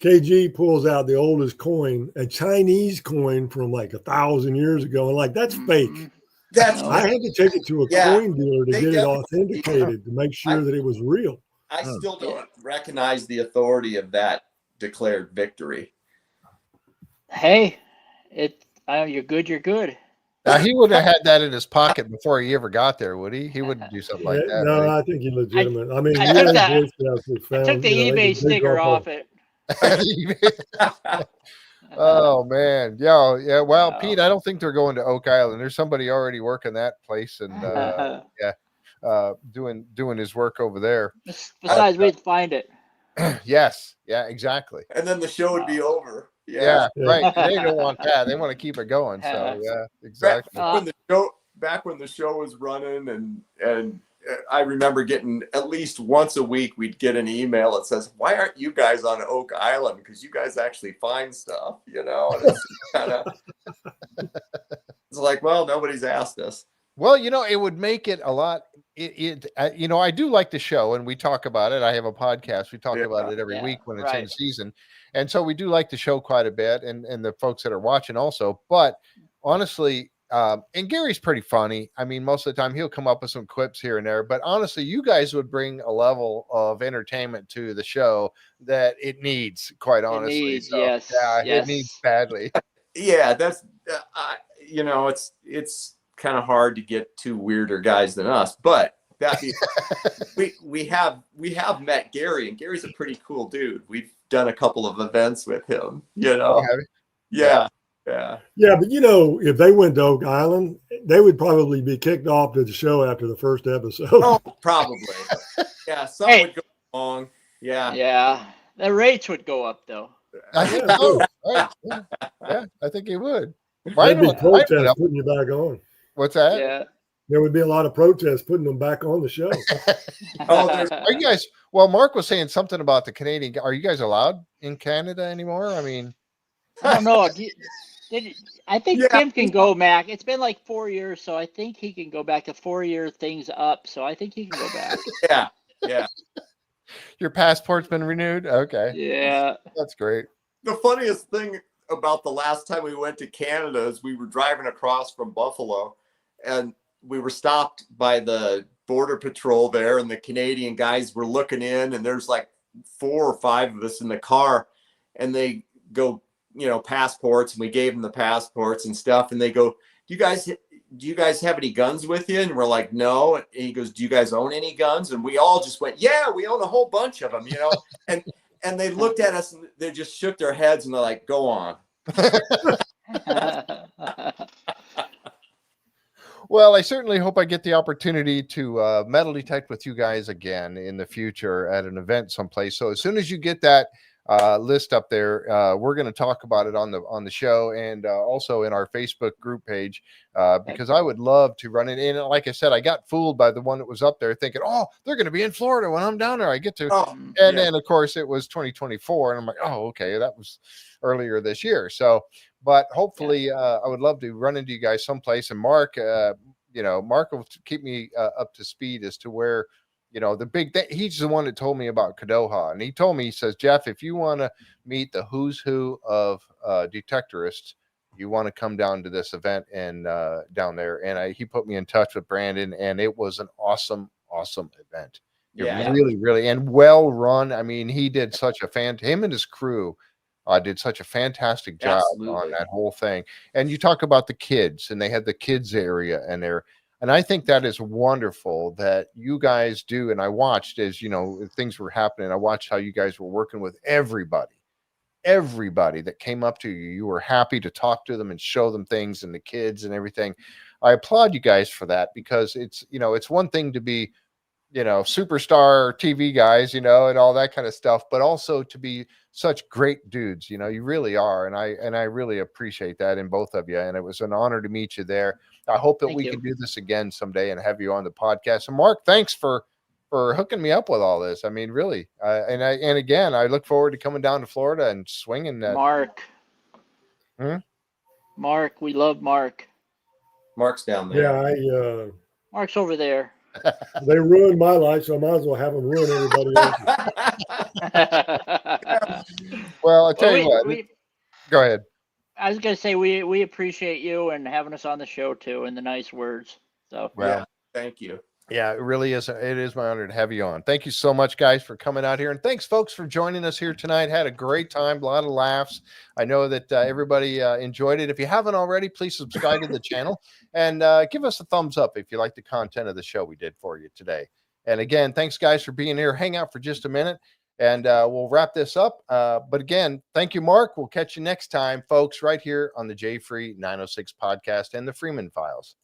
KG pulls out the oldest coin, a Chinese coin from like 1,000 years ago, and like, that's fake. I had to take it to a coin dealer to They get it definitely- authenticated to make sure that it was real. I still don't recognize the authority of that declared victory. Hey, you're good. You're good. Now, he would have had that in his pocket before he ever got there, would he? He wouldn't do something like that. No, would I think he's legitimate. I mean, I US took Boy Scouts was I found. took the they eBay sticker off he? it. Oh man, yeah. Well, Wow. Pete, I don't think they're going to Oak Island. There's somebody already working that place, and doing his work over there. Besides, we'd find it. Yes, yeah, exactly. And then the show would be over. Yeah, right. They don't want that. They want to keep it going. So yeah, exactly. Back when the show was running, and I remember getting at least once a week we'd get an email that says, "Why aren't you guys on Oak Island? Because you guys actually find stuff, you know." And it's kind of it's like, well, nobody's asked us. Well, it would make it a lot. I do like the show, and we talk about it. I have a podcast. We talk about it every week when it's in season, and so we do like the show quite a bit, and the folks that are watching also. But honestly, and Gary's pretty funny. I mean, most of the time he'll come up with some quips here and there. But honestly, you guys would bring a level of entertainment to the show that it needs. Quite honestly, yes. It needs badly. Yeah, that's it's kind of hard to get two weirder guys than us, but we have met Gary, and Gary's a pretty cool dude. We've done a couple of events with him, Yeah, but if they went to Oak Island, they would probably be kicked off to the show after the first episode. Oh, probably. Yeah, some would go wrong. Yeah, the rates would go up though. I think so. Right. Yeah, I think it would. There'd be protests putting you back on. What's that? Yeah. There would be a lot of protests putting them back on the show. Are you guys? Well, Mark was saying something about the Canadian. Are you guys allowed in Canada anymore? I mean, I don't know. I think Tim can go, Mac. It's been like 4 years, so I think he can go back to 4-year things up. So I think he can go back. Yeah. Your passport's been renewed? Okay. Yeah. That's great. The funniest thing about the last time we went to Canada is we were driving across from Buffalo, and we were stopped by the border patrol there, and the Canadian guys were looking in, and there's like 4 or 5 of us in the car, and they go, passports, and we gave them the passports and stuff, and they go, do you guys have any guns with you? And we're like, no. And he goes, do you guys own any guns? And we all just went, yeah, we own a whole bunch of them, and they looked at us and they just shook their heads and they're like, go on. Well, I certainly hope I get the opportunity to metal detect with you guys again in the future at an event someplace. So as soon as you get that list up there, we're going to talk about it on the show, and also in our Facebook group page, because I would love to run it in. Like I said, I got fooled by the one that was up there thinking, oh, they're going to be in Florida when I'm down there. I get to, then of course it was 2024, and I'm like, oh, okay, that was earlier this year. So, but hopefully, I would love to run into you guys someplace. And Mark, Mark will keep me up to speed as to where. The big thing, he's the one that told me about Kadoha. And he told me, he says, Jeff, if you want to meet the who's who of detectorists, you want to come down to this event and down there. And he put me in touch with Brandon, and it was an awesome event. Really, really, and well run. I mean, he did such a him and his crew did such a fantastic job on that whole thing. And you talk about the kids, and they had the kids area and and I think that is wonderful that you guys do. And I watched as, things were happening. I watched how you guys were working with everybody that came up to you. You were happy to talk to them and show them things, and the kids and everything. I applaud you guys for that, because it's one thing to be, superstar TV guys, and all that kind of stuff, but also to be such great dudes. You really are. And I really appreciate that in both of you. And it was an honor to meet you there. I hope that we can do this again someday and have you on the podcast. And Mark, thanks for hooking me up with all this. I mean, really. And again, I look forward to coming down to Florida and swinging that. Mark. Mark, we love Mark. Mark's down there. Yeah, Mark's over there. They ruined my life, so I might as well have them ruin everybody else's. Well, I'll tell you what. Go ahead. I was gonna say we appreciate you and having us on the show too, and the nice words. So Well, yeah, thank you. Yeah, it really is. It is my honor to have you on. Thank you so much, guys, for coming out here. And thanks, folks, for joining us here tonight. Had a great time, a lot of laughs. I know that everybody enjoyed it. If you haven't already, please subscribe to the channel and give us a thumbs up if you like the content of the show we did for you today. And again, thanks, guys, for being here. Hang out for just a minute and we'll wrap this up. But again, thank you, Mark. We'll catch you next time, folks, right here on the J Free 906 podcast and the Freeman Files.